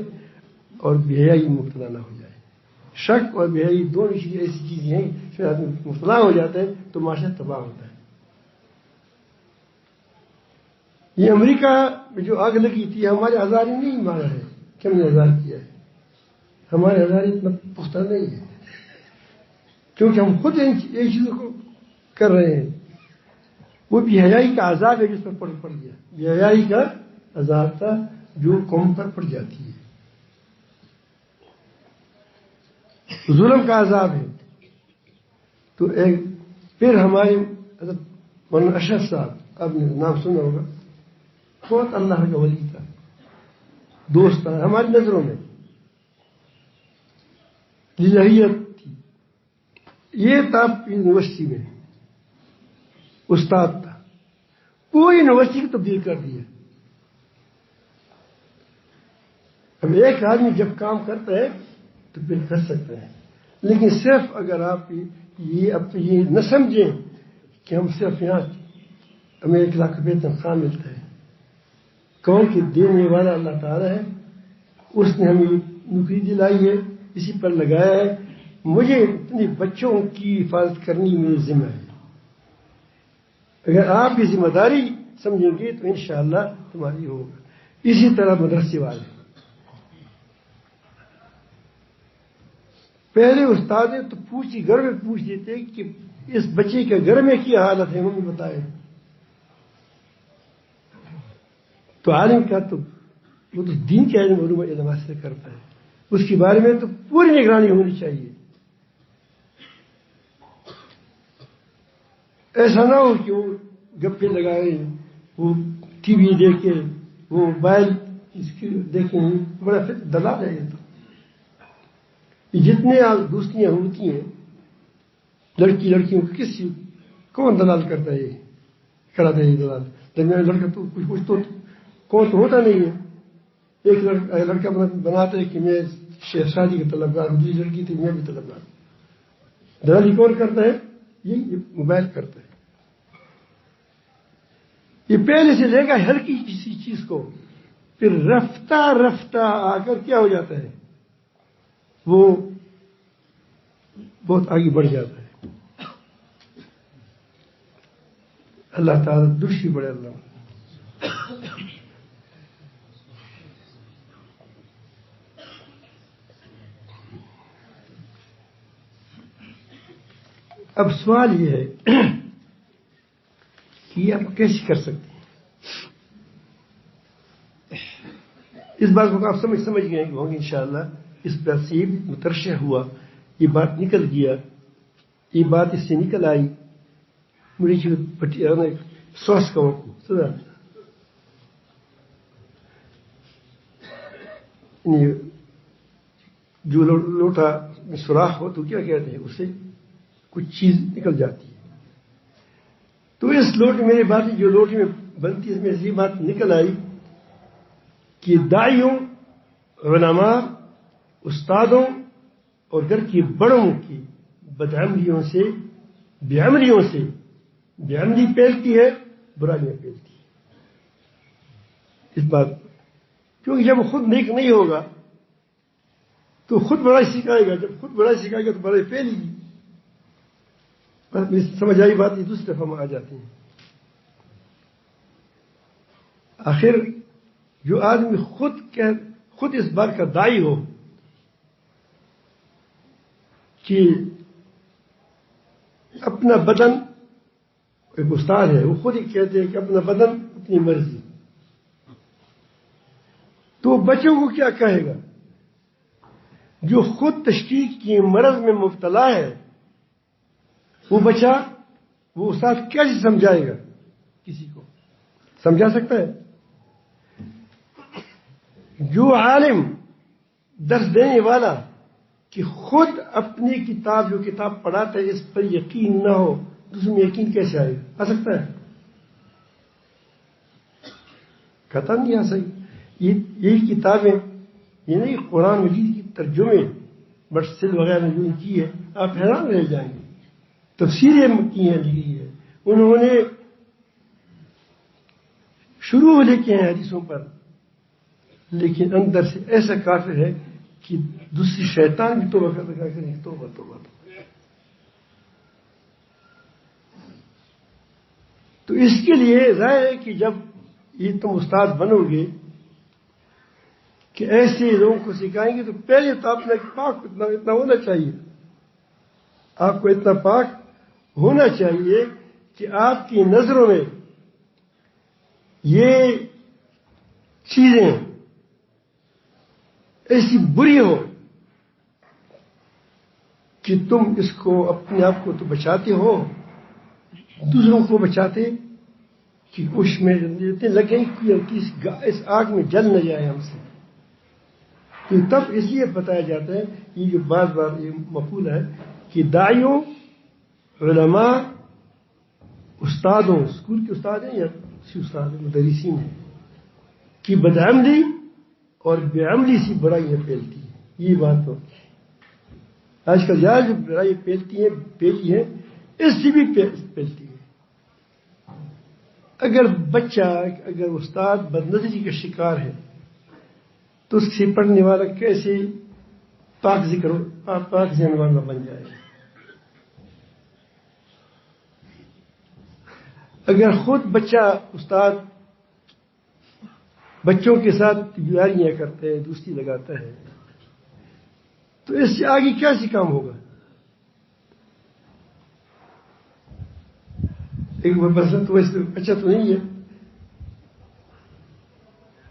اور بے حیائی میں مبتلا نہ ہو جائے۔ شک اور بے حیائی دونوں چیزیں ایسی چیزیں ہیں کہ آدمی مبتلا ہو جاتا ہے تو معاشرہ تباہ ہوتا ہے۔ یہ امریکہ میں جو آگ لگی تھی، ہمارے ہزارے نہیں مارا ہے کہ ہم نے ہزار کیا ہے، ہمارے ہزارے اتنا پختہ نہیں ہے، کیونکہ ہم خود ان چیزوں کو کر رہے ہیں۔ وہ بے حیائی کا عذاب ہے جس پر پڑ گیا، بے حیائی کا عذاب تھا جو قوم پر پڑ جاتی ہے، ظلم کا عذاب ہے۔ تو ایک پھر ہمارے حضرت مولانا اشرف صاحب، آپ نے نام سنا ہوگا، بہت اللہ کا ولی تھا، دوست تھا ہماری نظروں میں، للہیت تھی۔ یہ تھا یونیورسٹی میں استاد تھا، پوری یونیورسٹی کو تبدیل کر دیا۔ اب ایک آدمی جب کام کرتا ہے تو پھر کر سکتا ہے، لیکن صرف اگر آپ یہ نہ سمجھیں کہ ہم صرف یہاں ہمیں 1 لاکھ روپے تنخواہ ملتا ہے، کون کہ دینے والا اللہ تعالیٰ ہے، اس نے ہمیں نوکری دلائی ہے، اسی پر لگایا ہے. مجھے اتنے بچوں کی حفاظت کرنی میری ذمہ ہے. اگر آپ یہ ذمہ داری سمجھیں گے تو انشاءاللہ تمہاری ہوگا. اسی طرح مدرسے والے پہلے استاد تو گھر میں پوچھ دیتے کہ اس بچے کے گھر میں کیا حالت ہے ممی بتائے. تو عالم کا تو وہ تو دین کے علم حاصل کرتا ہے, اس کے بارے میں تو پوری نگرانی ہونی چاہیے. ایسا نہ ہو کہ وہ گپے لگائے, وہ ٹی وی دیکھے, وہ موبائل دیکھیں, بڑا دلال ہے. یہ جتنے دوستیاں ہوتی ہیں لڑکیوں کو کون دلال کرتا ہے, کراتا ہے یہ دلال. درمیان لڑکا تو کچھ تو کون تو ہوتا نہیں ہے. ایک لڑکا بناتا ہے کہ میں شادی کا طلبگار ہوں, دوسری لڑکی تھی میں بھی طلبگار ہوں. دلالی کون کرتا ہے؟ یہ موبائل کرتا ہے. یہ پہلے سے لے گا ہلکی کسی چیز کو, پھر رفتہ رفتہ آ کر کیا ہو جاتا ہے, وہ بہت آگے بڑھ جاتا ہے. اللہ تعالیٰ درشی بڑے اللہ. اب سوال یہ ہے کہ یہ آپ کیسے کر سکتے ہیں. اس بات کو آپ سمجھ گئے ہوں گے انشاءاللہ. اس پر سے مترشح ہوا, یہ بات نکل گیا, یہ بات اس سے نکل آئی. مجھے سوس کا سنا جو لوٹا میں سوراخ ہو تو کیا کہتے ہیں, اسے کچھ چیز نکل جاتی ہے. تو اس لوٹے میری بات جو لوٹے میں بنتی ہے, اس میں یہ بات نکل آئی کہ دائیوں, علماء, استادوں اور گھر کی بڑوں کی بدعملیوں سے, بیعملی پھیلتی ہے, برائیاں پھیلتی ہے. اس بات کیونکہ جب خود نیک نہیں ہوگا تو خود برائی سکھائے گا, جب خود برائی سکھائے گا تو برائی پھیلے گی. بس سمجھ آئی بات, یہ دوسری دفعہ میں آ جاتی ہیں. آخر جو آدمی خود اس بات کا دائی ہو کہ اپنا بدن, ایک استاد ہے وہ خود ہی کہتے ہیں کہ اپنا بدن اپنی مرضی, تو بچوں کو کیا کہے گا؟ جو خود تشکیک کی مرض میں مبتلا ہے وہ بچہ, وہ استاد کیسے سمجھائے گا؟ کسی کو سمجھا سکتا ہے؟ جو عالم درس دینے والا کہ خود اپنی کتاب, جو کتاب پڑھاتا ہے, اس پر یقین نہ ہو, دوسرے میں یقین کیسے آئے گا؟ آ سکتا ہے؟ قطعاً نہیں آ سکتی. یہی کتابیں, یہ نہیں قرآن مجید کی ترجمے برسل وغیرہ جو کی ہے, آپ حیران رہ جائیں گے. تفسیریں کی ہیں, لکھی ہے انہوں نے, شروع لکھے ہیں حدیثوں پر, لیکن اندر سے ایسا کافر ہے کہ دوسری شیطان بھی توبہ کریں, توبہ. تو اس کے لیے ظاہر ہے کہ جب یہ تم استاد بنو گے کہ ایسے لوگوں کو سکھائیں گے, تو پہلے تو اپنا پاک اتنا ہونا چاہیے. آپ کو اتنا پاک ہونا چاہیے کہ آپ کی نظروں میں یہ چیزیں ایسی بری ہو کہ تم اس کو, اپنے آپ کو تو بچاتے ہو, دوسروں کو بچاتے کہ اس میں لگے کہ اس آگ میں جل نہ جائے ہم سے. تو تب اس لیے بتایا جاتا ہے, یہ جو بار بار یہ مقول ہے کہ داعیوں, علماء, استادوں, اسکول کے استاد ہیں یا استاد مدرسین ہیں, کی بدعملی اور بے عملی سی برائیاں پھیلتی ہیں. یہ بات ہوتی ہے. آج کل زیادہ جو برائیاں پھیلی ہیں اس سے بھی پھیلتی ہے. اگر بچہ, اگر استاد بد نظری کا شکار ہے تو اس سے پڑھنے والا کیسے پاک ذکر پاک ذہن والا بن جائے. اگر خود بچہ استاد بچوں کے ساتھ تجاریاں کرتا ہے، دوستی لگاتا ہے، تو اس سے آگے کیا سی کام ہوگا؟ ایک بسن تو ویسے اچھا تو نہیں ہے.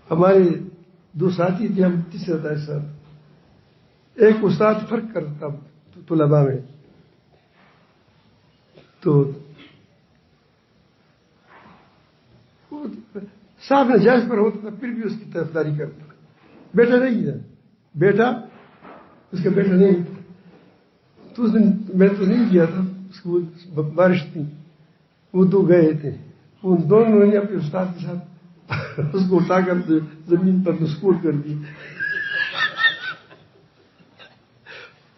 ہمارے دو ساتھی تھے، ہم تیسرے تھا ساتھ. ایک استاد فرق کرتا طلباء میں، تو صاحب نجائز پر ہوتا تھا پھر بھی اس کی طرفداری کرتا. بیٹا نہیں تھا، بیٹا اس کا بیٹا نہیں تھا. تو اس دن میں تو نہیں گیا تھا اسکول، بارش تھی، وہ دو گئے تھے. ان دونوں نے اپنے استاد کے ساتھ اس کو اٹھا کر زمین پر مسکول کر دی.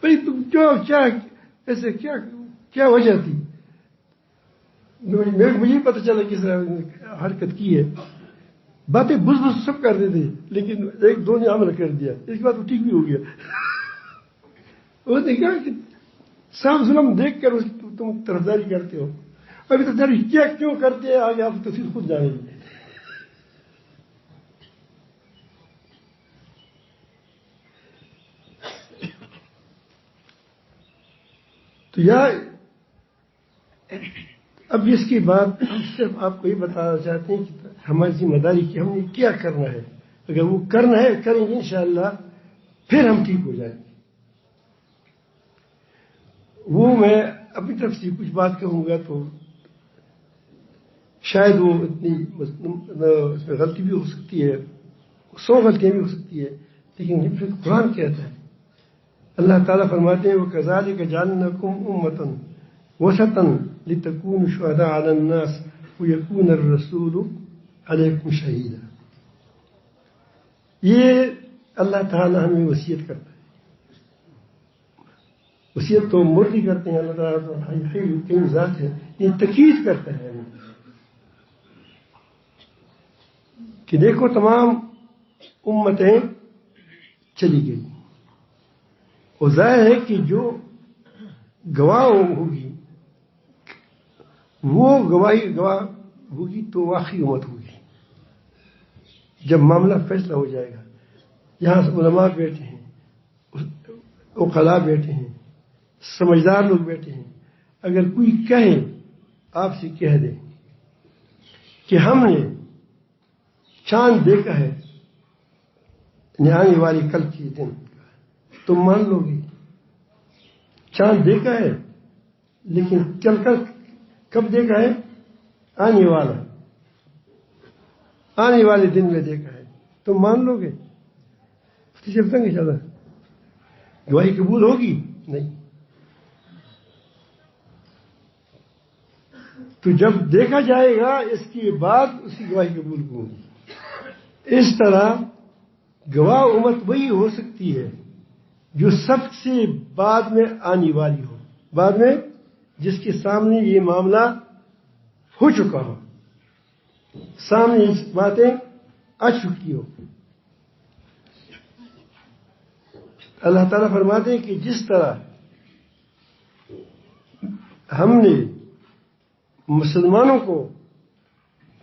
بھائی تم کیا ایسے کیا وجہ تھی؟ مجھے پتہ چلا کس طرح حرکت کی ہے. باتیں بز سب کرتے تھے، لیکن ایک دو نے عمل کر دیا، اس کے بعد وہ ٹھیک بھی ہو گیا. اس نے کہا کہ صاحب ظلم دیکھ کر تم طرفداری کرتے ہو. ابھی تو کیا کیوں کرتے ہیں آگے آپ تو خود جانیں گے. تو اب اس کی بات ہم صرف آپ کو یہ بتانا چاہتے ہیں کہ ہماری ذمہ داری کی ہم نے کیا کرنا ہے. اگر وہ کرنا ہے کریں گے انشاءاللہ، پھر ہم ٹھیک ہو جائیں گے. وہ میں اپنی طرف سے کچھ بات کہوں گا تو شاید وہ اتنی اس میں غلطی بھی ہو سکتی ہے، 100 غلطیاں بھی ہو سکتی ہے، لیکن پھر قرآن کہتا ہے، اللہ تعالیٰ فرماتے ہیں وَكَذَلِكَ جَعَلْنَاكُمْ أُمَّةً وَسَطًا لِتَكُونُوا شُهَدَاءَ عَلَى النَّاسِ وَيَكُونَ الرَّسُولُ عَلَيْكُمْ شَهِيدًا. یہ اللہ تعالیٰ ہمیں وصیت کرتا ہے. وصیت تو مرضی کرتے ہیں، اللہ تعالیٰ کئی ذات ہے، یہ تکید کرتا ہے کہ دیکھو تمام امتیں چلی گئی، اور ظاہر ہے کہ جو گواہ ہوگی وہ گواہ ہوگی تو آخری امت ہوگی. جب معاملہ فیصلہ ہو جائے گا، یہاں علماء بیٹھے ہیں، عقلاء بیٹھے ہیں، سمجھدار لوگ بیٹھے ہیں، اگر کوئی کہے آپ سے کہہ دے کہ ہم نے چاند دیکھا ہے آنے والی کل کے دن، تم مان لو گے؟ چاند دیکھا ہے، لیکن چل کر کب دیکھا ہے؟ آنے والے دن میں دیکھا ہے، تم مان لو گے؟ چلتا نہیں چلا، گواہی قبول ہوگی؟ نہیں. تو جب دیکھا جائے گا اس کے بعد اس کی گواہی قبول ہوگی. اس طرح گواہ امت وہی ہو سکتی ہے جو سب سے بعد میں آنے والی ہو، بعد میں جس کے سامنے یہ معاملہ ہو چکا ہو، سامنے اس باتیں آ چکی ہو. اللہ تعالیٰ فرماتے ہیں کہ جس طرح ہم نے مسلمانوں کو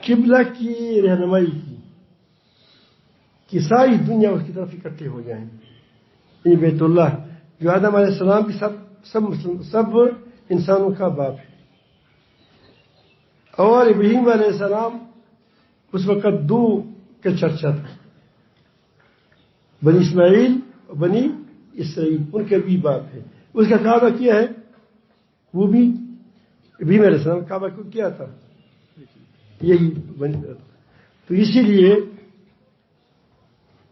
قبلہ کی رہنمائی کی کہ ساری دنیا اس کی طرف اکٹھے ہو جائیں. یہ بیت اللہ جو آدم علیہ السلام کی سب انسانوں کا باپ ہے، اور ابراہیم علیہ السلام اس وقت 2 کا چرچا تھا، بنی اسماعیل اور بنی اسرائیل، ان کے بھی باپ ہے. اس کا کعبہ کیا ہے؟ وہ بھی ابراہیم علیہ السلام کعبہ کو کیا تھا؟ یہی بنی. تو اسی لیے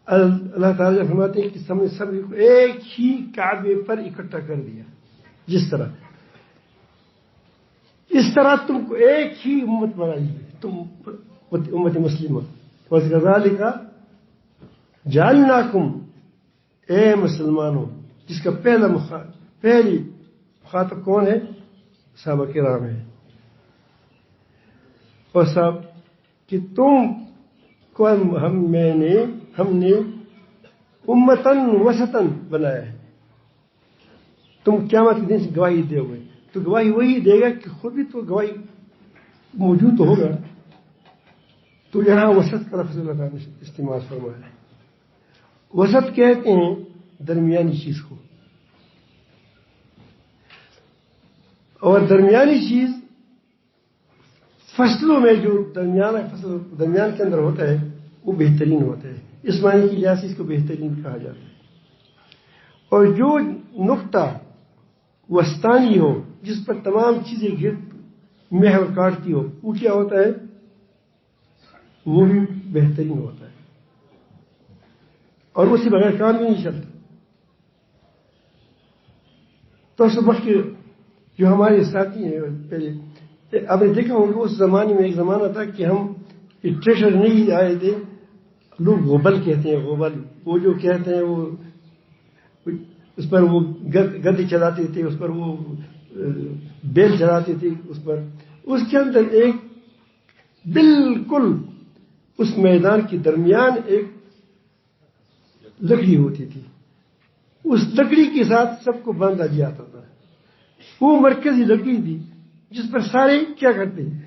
اللہ تعالیٰ فرماتے ہیں کہ ہم نے سب کو ایک ہی کعبے پر اکٹھا کر دیا. جس طرح اس طرح تم کو ایک ہی امت بنائی ہے، تم امت مسلمہ. وَكَذَلِكَ جَعَلْنَاكُمْ، اے مسلمانوں، جس کا پہلی مخاطب کون ہے؟ صحابہ کرام ہے. اور صاحب کہ تم کو ہم نے امتاً وسطاً بنایا ہے. تم قیامت کے دن سے گواہی دو گے تو گواہی وہی دے گا کہ خود بھی تو گواہی موجود تو ہوگا. تو یہاں وسط کا لفظ اللہ تعالیٰ نے استعمال فرمایا ہے. وسط کہتے ہیں درمیانی چیز کو, اور درمیانی چیز فصلوں میں جو فصل درمیان کے اندر ہوتا ہے وہ بہترین ہوتا ہے. اس معنی کی لحاظ سے اس کو بہترین کہا جاتا ہے. اور جو نقطہ وسطانی ہو جس پر تمام چیزیں محور کاٹتی ہو وہ کیا ہوتا ہے؟ وہ بھی بہترین ہوتا ہے, اور اسی بغیر کام بھی نہیں چلتا. تو صبح کے جو ہمارے ساتھی ہیں پہلے آپ نے دیکھا ہوگا اس زمانے میں ایک زمانہ تھا کہ ہم ٹریکٹر نہیں آئے تھے, لوگ غبل کہتے ہیں, غبل وہ جو کہتے ہیں وہ اس پر وہ گدی چلاتے تھے, اس پر وہ بیل چلاتے تھے, اس کے اندر ایک بالکل اس میدان کے درمیان ایک لکڑی ہوتی تھی. اس لکڑی کے ساتھ سب کو باندھا جاتا تھا. وہ مرکزی لکڑی تھی جس پر سارے کیا کرتے ہیں,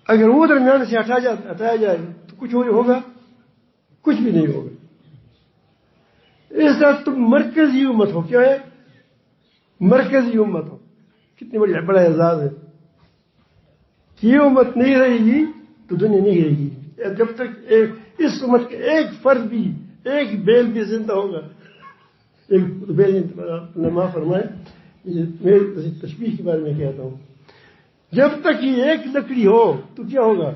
اگر وہ درمیان سے ہٹایا جائے تو کچھ ہوگا؟ کچھ بھی نہیں ہوگا. اس طرح تم مرکزی امت ہو. کیا ہے؟ مرکزی امت ہو. کتنی بڑا اعزاز ہے. یہ امت نہیں رہے گی تو دنیا نہیں رہے گی. جب تک اس امت کے ایک فرد بھی, ایک بیل بھی زندہ ہوگا, ایک بیل معاف فرمائے, میں تشبیہ کے بارے میں کہتا ہوں, جب تک یہ ایک لکڑی ہو تو کیا ہوگا؟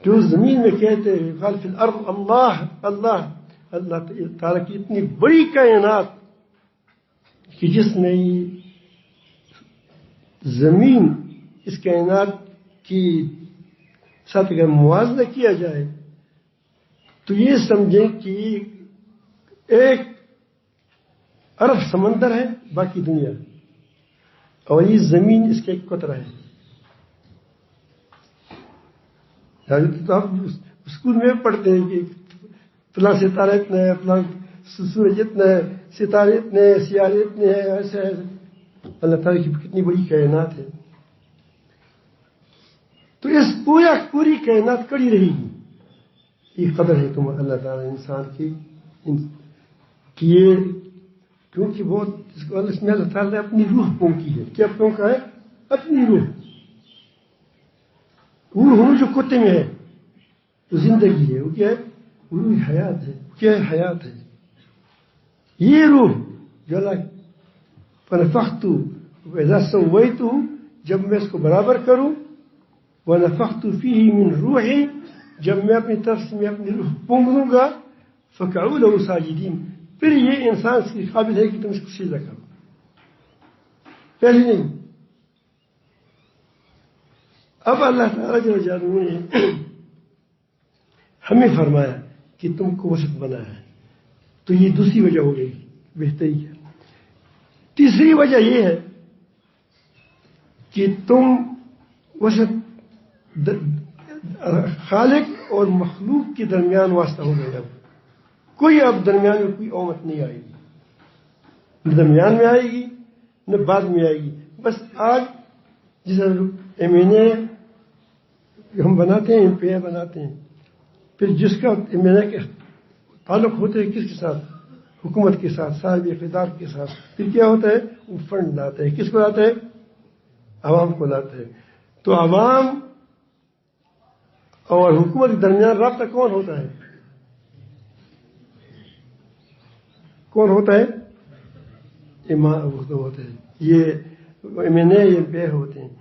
جو زمین میں کہتے ہیں خالف الارض اللہ اللہ, اللہ تعالیٰ کی اتنی بڑی کائنات کہ جس میں زمین اس کائنات کی ساتھ اگر موازنہ کیا جائے تو یہ سمجھیں کہ ایک ارب سمندر ہے باقی دنیا, اور یہ زمین اس کا ایک قطرہ ہے. تو آپ اسکول میں پڑھتے ہیں کہ فلاں ستارہ اتنا ہے, فلاں سورج اتنا ہے, ستارے اتنے ہیں, سیارے اتنے ہیں, ایسے ہے. اللہ تعالیٰ کی کتنی بڑی کائنات ہے. تو اس پوری کائنات کڑی رہے گی. یہ قدر ہے تم اللہ تعالیٰ انسان کی کیونکہ بہت اس کو اللہ تعالیٰ نے اپنی روح پھونکی ہے. کیا پھونکا ہے؟ اپنی روح. وہ جو کتے میں ہے تو زندگی ہے, وہ کیا ہے؟ وہ حیات ہے. کیا ہے؟ حیات ہے. یہ روح جو اللہ فنفخت وإذا سويته, جب میں اس کو برابر کروں, ونفخت فيه من روحي, جب میں اپنی طرف سے میں اپنی روح پونک دوں گا, فقعوا له ساجدين, پھر یہ انسان اس کی قابل ہے کہ تم اس کو سجدہ کرو. پہلے نہیں. اب اللہ تعالیٰ جو جانو نے ہمیں فرمایا کہ تم کو وسط بنا ہے, تو یہ دوسری وجہ ہو گئی بہتری ہے. تیسری وجہ یہ ہے کہ تم وسط خالق اور مخلوق کے درمیان واسطہ ہو گئے. کوئی اب درمیان میں کوئی امت نہیں آئے گی, نہ درمیان میں آئے گی نہ بعد میں آئے گی. بس آج جس ایم این اے ہم بناتے ہیں, ایم پی اے بناتے ہیں, پھر جس کا ایم این اے کے تعلق ہوتے ہیں کس کے ساتھ؟ حکومت کے ساتھ, صاحب اقتدار کے ساتھ. پھر کیا ہوتا ہے؟ وہ فنڈ لاتا ہے. کس کو لاتا ہے؟ عوام کو لاتا ہے. تو عوام اور حکومت کے درمیان رابطہ کون ہوتا ہے؟ کون ہوتا ہے؟ امام ہوتے ہیں. یہ M N A M P A ہوتے ہیں.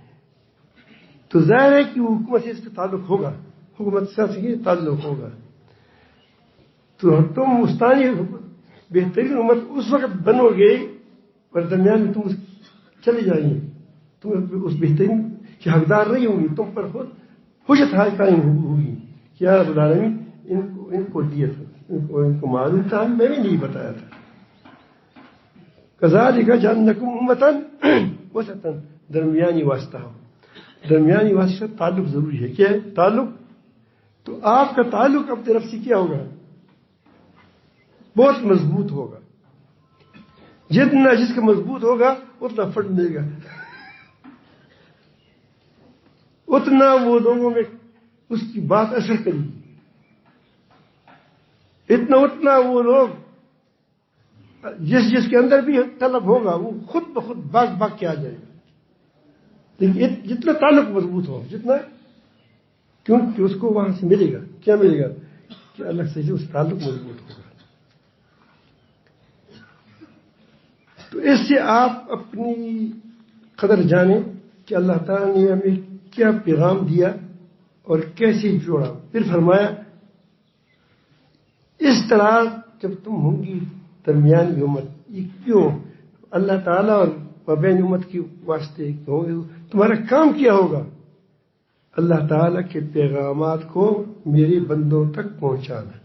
تو ظاہر ہے کہ حکومت سے اس کا تعلق ہوگا, حکومت سے تعلق ہوگا. تو تم مستانی بہترین امت اس وقت بنو گے پر درمیان میں تم چلے جائیں گے, تم اس بہترین کے حقدار نہیں ہوں گی. تم پر خود حجت قائم ہوگی کہ یا رب العالمین ان کو دیا تھا, ان کو معلوم تھا, میں بھی نہیں بتایا تھا. کذالک جعلناکم امۃ وسطا, درمیانی واسطہ ہو. درمیانی واسطہ تعلق ضروری ہے. کیا ہے تعلق؟ تو آپ کا تعلق اپنے رب سے کیا ہوگا؟ بہت مضبوط ہوگا. جتنا جس کا مضبوط ہوگا اتنا پھٹ دے گا، اتنا وہ لوگوں میں اس کی بات اثر کرے گی، اتنا وہ لوگ جس کے اندر بھی طلب ہوگا وہ خود بخود بھاگ کے آ جائے گا۔ لیکن جتنا تعلق مضبوط ہو، جتنا، کیونکہ اس کو وہاں سے ملے گا، کیا ملے گا کہ اللہ سے اس تعلق مضبوط ہوگا۔ تو اس سے آپ اپنی قدر جانیں کہ اللہ تعالیٰ نے ہمیں کیا پیغام دیا اور کیسے جوڑا۔ پھر فرمایا اس طرح جب تم ہوں گی درمیانی امت، یہ کیوں اللہ تعالیٰ اور بین امت کے واسطے تمہارا کام کیا ہوگا؟ اللہ تعالیٰ کے پیغامات کو میرے بندوں تک پہنچانا،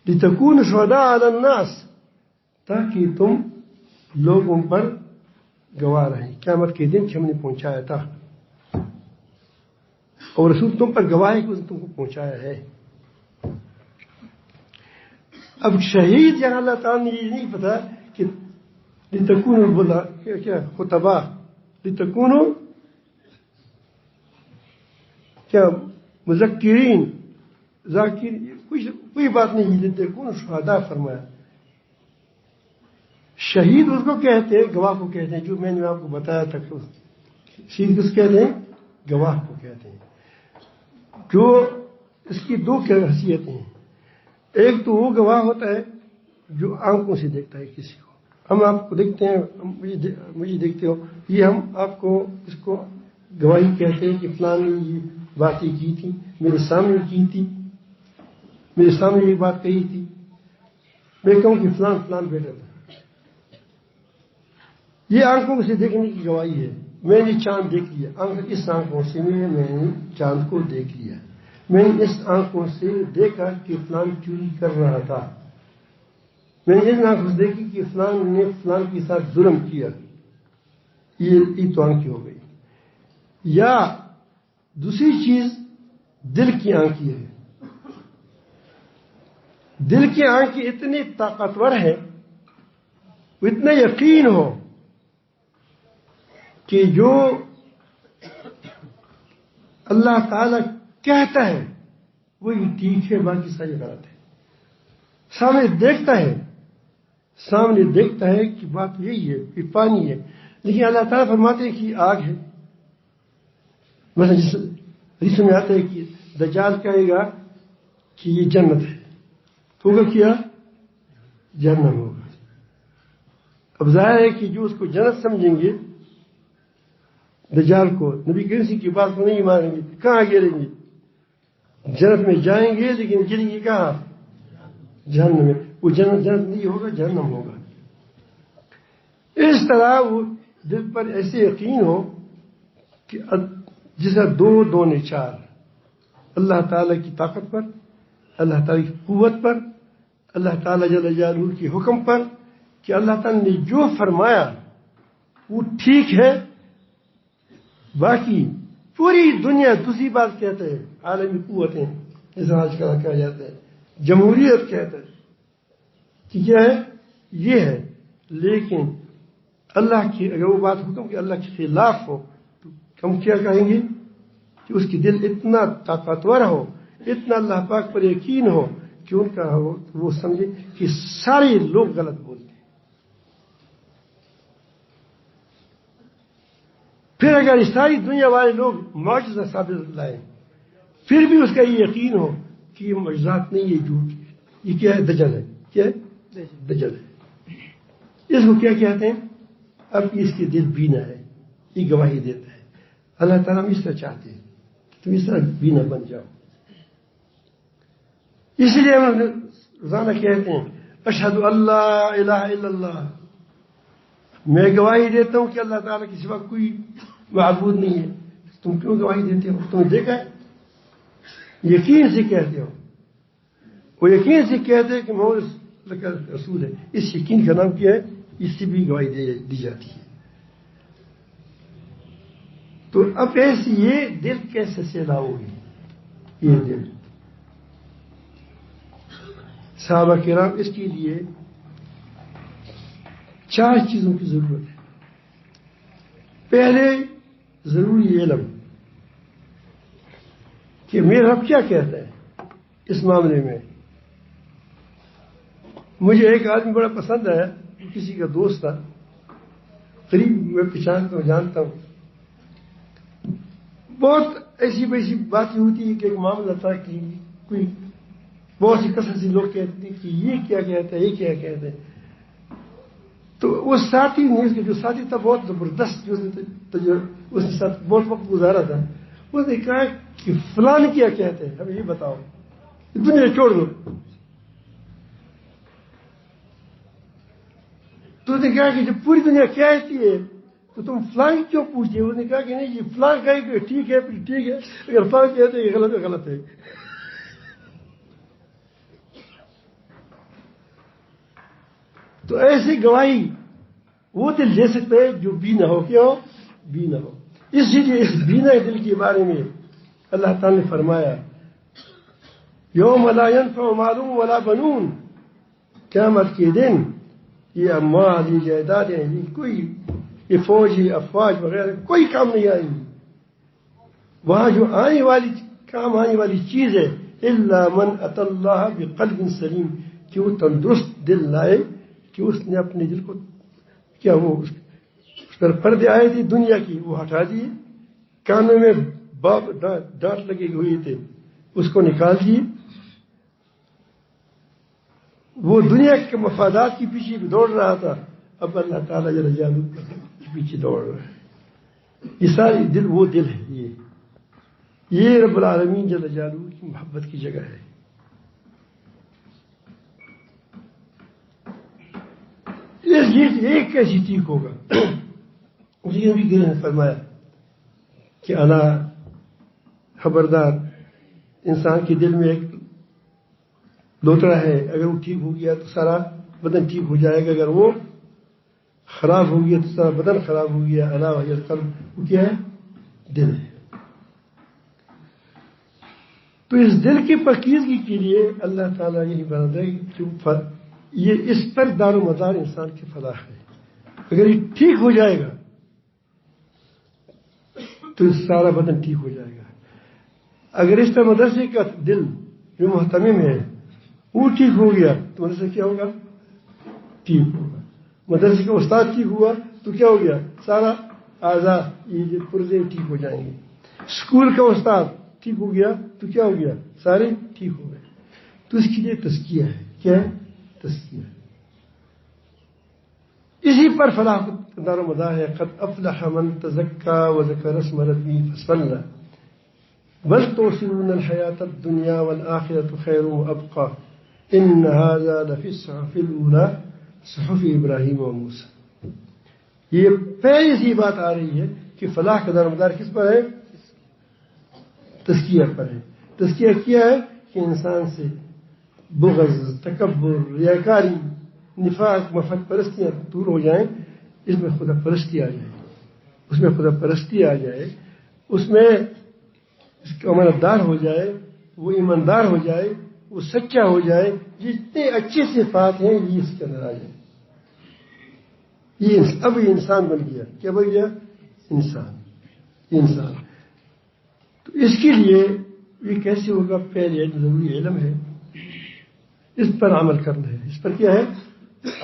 لِتَكُونُوا شُهَدَاءَ عَلَى النَّاسِ، تاکہ تم لوگوں پر گواہ رہیں قیامت کے دن کہ ہم نے پہنچایا تھا، اور رسول تم پر گواہ ہے کہ اس نے تم کو پہنچایا ہے۔ اب شہید یہاں اللہ تعالیٰ نے یہ نہیں پتا کہ لِتَكُونُوا کیا خطبہ، لِتَكُونُوا کیا مذکرین ذاکر، کوئی بات نہیں، لِتَكُونُوا شُهَدَاء فرمایا۔ شہید اس کو کہتے ہیں، گواہ کو کہتے ہیں، جو میں نے آپ کو بتایا تھا، شہید کس کہتے ہیں؟ گواہ کو کہتے ہیں۔ جو اس کی دو حیثیتیں ہیں، ایک تو وہ گواہ ہوتا ہے جو آنکھوں سے دیکھتا ہے کسی کو، ہم آپ کو دیکھتے ہیں، مجھے دیکھتے ہو، یہ ہم آپ کو اس کو گواہی کہتے ہیں کہ فلاں نے یہ باتیں کی تھی، میرے سامنے کی تھی، میرے سامنے یہ بات کہی تھی، میں کہوں کہ فلان بیٹا تھا، یہ آنکھوں سے دیکھنے کی گواہی ہے۔ میں نے چاند دیکھ لیا، اس آنکھوں سے میں نے چاند کو دیکھ لیا، میں نے اس آنکھوں سے دیکھا کہ فلان چوری کر رہا تھا، میں نے اس آنکھوں سے دیکھی کہ فلان نے فلان کے ساتھ ظلم کیا، یہ تو آنکھیں ہو گئی۔ یا دوسری چیز دل کی آنکھیں ہے، دل کی آنکھیں اتنی طاقتور ہے، اتنا یقین ہو کہ جو اللہ تعالی کہتا ہے وہی ٹھیک ہے، باقی ساری غلط ہے۔ سامنے دیکھتا ہے کہ بات یہی ہے، یہ پانی ہے، لیکن اللہ تعالیٰ فرماتے ہیں کہ یہ آگ ہے۔ مثلا جس حدیث میں آتا ہے کہ دجال کہے گا کہ یہ جنت ہے، تو ہوگا کیا؟ جہنم ہوگا۔ اب ظاہر ہے کہ جو اس کو جنت سمجھیں گے، دجال کو، نبی کریم کی بات کو نہیں مانیں گے، کہاں گریں گے؟ جنت میں جائیں گے، لیکن گریں گے کہاں؟ جہنم میں۔ وہ جنت نہیں ہوگا، جہنم ہوگا۔ اس طرح وہ دل پر ایسے یقین ہو کہ جیسا دو نے چار، اللہ تعالیٰ کی طاقت پر، اللہ تعالیٰ کی قوت پر، اللہ تعالیٰ جل جلالہ کے حکم پر، کہ اللہ تعالیٰ نے جو فرمایا وہ ٹھیک ہے، باقی پوری دنیا دوسری بات کہتے ہیں، عالمی قوتیں جیسا آج کل کہا جاتا ہے، جمہوریت کہتا ہے کہ کیا ہے؟ یہ ہے، لیکن اللہ کی اگر وہ بات حکم کہ اللہ کے خلاف ہو تو ہم کیا کہیں گے؟ کہ اس کی دل اتنا طاقتور ہو، اتنا اللہ پاک پر یقین ہو کہ ان کا ہو، وہ سمجھے کہ سارے لوگ غلط بولتے ہیں۔ پھر اگر ساری دنیا والے لوگ معجزہ ثابت لائیں، پھر بھی اس کا یہ یقین ہو کہ یہ معجزات نہیں، یہ جھوٹ ہے، یہ کیا ہے؟ دجل ہے۔ کیا ہے؟ دجل ہے۔ اس کو کیا کہتے ہیں؟ اب اس کے دل بینا ہے، یہ گواہی دیتا ہے۔ اللہ تعالیٰ ہم اس طرح چاہتے ہیں، تم اس طرح بینا بن جاؤ۔ اس لیے ہم روزانہ کہتے ہیں اشہد اللہ الہ الا اللہ، میں گواہی دیتا ہوں کہ اللہ تعالیٰ کے سوا کوئی معبود نہیں ہے۔ تم کیوں گواہی دیتے ہو؟ تم نے دیکھا ہے؟ یقین سے کہتے ہو، وہ یقین سے کہتے ہیں کہ محمد اللہ کا رسول ہے، اس یقین کا نام کیا ہے؟ اس سے بھی گواہی دی جاتی ہے۔ تو اب ایسے یہ دل کیسے سیلا ہوگی؟ یہ دل صحابہ کرام اس کے لیے 4 چیزوں کی ضرورت ہے. پہلے ضروری علم کہ میرا رب کیا کہتا ہے اس معاملے میں. مجھے ایک آدمی بڑا پسند ہے، کسی کا دوست تھا، قریب میں پہچانتا ہوں، جانتا ہوں. بہت ایسی ویسی باتیں ہوتی ہے کہ ایک معاملہ تھا کہ کوئی بہت سی کثرت سے لوگ کہتے ہیں کہ یہ کیا کہتا ہے، یہ کیا کہتے ہیں. تو وہ ساتھی نے، جو ساتھی تھا بہت زبردست، جو اس کے ساتھ بہت وقت گزارا تھا، اس نے کہا کہ فلان کیا کہتے ہیں، ہمیں یہ بتاؤ، دنیا چھوڑ دو. تو اس نے کہا کہ جب پوری دنیا کہتی ہے تو تم فلان کیوں پوچھتے ہو؟ اس نے کہا کہ نہیں، یہ فلان کہے کہ ٹھیک ہے پھر ٹھیک ہے، اگر فلان کہتے ہیں کہ غلط ہے غلط ہے. تو ایسی گواہی وہ دل دے سکتے ہیں جو بینا ہو. کیا ہو؟ بینا ہو. اسی لیے اس بینا دل کے بارے میں اللہ تعالی نے فرمایا یوم لا ينفع مال ولا بنون، قیامت کے دن یہ اموال، یہ جائیدادیں، یہ کوئی، یہ فوج، یہ افواج وغیرہ کوئی کام نہیں آئیں گی. وہاں جو کام آنے والی چیز ہے الا من اتى الله بقلب سلیم، کہ وہ تندرست دل لائے، کہ اس نے اپنے دل کو کیا، وہ اس پر پردے آئے تھے دنیا کی، وہ ہٹا دیے. کانوں میں ڈانٹ لگے ہوئے تھے، اس کو نکال دیے. وہ دنیا کے مفادات کے پیچھے دوڑ رہا تھا، اب اللہ تعالیٰ جل جلالہ کے پیچھے دوڑ رہا ہے. یہ ساری دل، وہ دل ہے، یہ رب العالمین جل جلالہ کی محبت کی جگہ ہے. یہ کیسی ٹھیک ہوگا؟ یہ بھی گرہ نے فرمایا کہ انا، خبردار، انسان کے دل میں ایک لوتڑا ہے، اگر وہ ٹھیک ہو گیا تو سارا بدن ٹھیک ہو جائے گا، اگر وہ خراب ہو گیا تو سارا بدن خراب ہو گیا. الا وہی القلب، وہ کیا ہے؟ دل ہے. تو اس دل کی پاکیزگی کے لیے اللہ تعالیٰ یہی بنا دے کہ یہ اس پر دار و مدار انسان کی فلاح ہے. اگر یہ ٹھیک ہو جائے گا تو سارا بدن ٹھیک ہو جائے گا. اگر اس طرح مدرسے کا دل جو محتمم ہے وہ ٹھیک ہو گیا تو مدرسہ کیا ہوگا؟ ٹھیک ہوگا. مدرسے کا استاد ٹھیک ہوا تو کیا ہو گیا؟ سارا اعضاء، یہ پرزے ٹھیک ہو جائیں گے. اسکول کا استاد ٹھیک ہو گیا تو کیا ہو گیا؟ سارے ٹھیک ہو گئے. تو اس کے لیے تزکیہ ہے. کیا ہے؟ تزکیہ. اسی پر فلاح دار و مدار ہے. قد افلح من تزکا وذکر اسم ربہ فصلی بل تؤثرون الحیاۃ الدنیا والآخرۃ خیر وابقی ان ھذا لفی الصحف الاولی صحف ابراہیم و موسیٰ. یہ پہلی سی بات آ رہی ہے کہ فلاح کا دار و مدار کس پر ہے؟ تزکیہ پر ہے. تزکیہ کیا ہے کہ انسان سے بغض، تکبر، ریاکاری، نفاق، مفت پرستیاں دور ہو جائیں. اس میں خدا پرستی آ جائے، اس میں خدا پرستی آ جائے، اس میں اس کا امانتدار ہو جائے، وہ ایماندار ہو جائے، وہ سچا ہو جائے. جتنے اچھے صفات ہیں یہ اس کے اندر آ جائے. یہ اب یہ انسان بن گیا. کیا بن گیا؟ انسان. تو اس کے لیے یہ کیسے ہوگا؟ پہلے ضروری علم ہے، اس پر عمل کرنا ہے. اس پر کیا ہے؟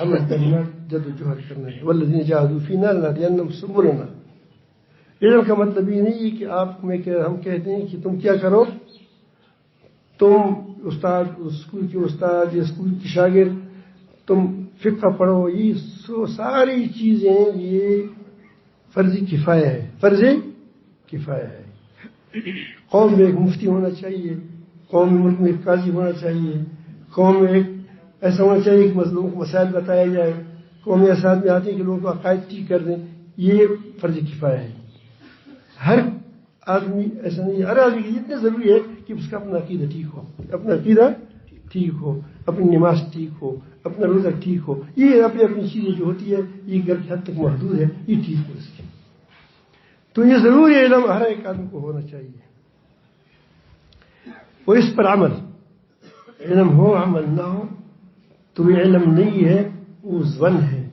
عمل کرنا، جد و جہد کرنا ہے. والذین جاہدوا فینا لنہدینہم سبلنا. علم کا مطلب یہ نہیں ہے کہ ہم کہتے ہیں کہ تم کیا کرو، تم استاد، اسکول کے استاد یا اسکول کے شاگرد، تم فقہ پڑھو. یہ ساری چیزیں یہ فرض کفایہ ہے. فرض کفایہ ہے. قوم میں ایک مفتی ہونا چاہیے، قوم میں ملک میں ایک قاضی ہونا چاہیے، قوم میں ایک ایسا ہونا چاہیے کہ لوگوں کو مسائل بتایا جائے، قوم میں ایسا آدمی آتے ہیں کہ لوگوں کو عقائد ٹھیک کر دیں. یہ فرض کفایہ ہے. ہر آدمی ایسا نہیں ہے. ہر آدمی کی اتنا ضروری ہے کہ اس کا اپنا عقیدہ ٹھیک ہو، اپنا عقیدہ ٹھیک ہو، اپنی نماز ٹھیک ہو، اپنا روزہ ٹھیک ہو. یہ اپنی اپنی چیزیں جو ہوتی ہے یہ گھر کی حد تک محدود ہے، یہ ٹھیک ہو اس کی. تو یہ ضروری علم ہر ایک آدمی کو ہونا چاہیے. وہ اس پر عمل، علم ہو عمل نہ ہو تو یہ علم نہیں ہے، وہ ظن ہے.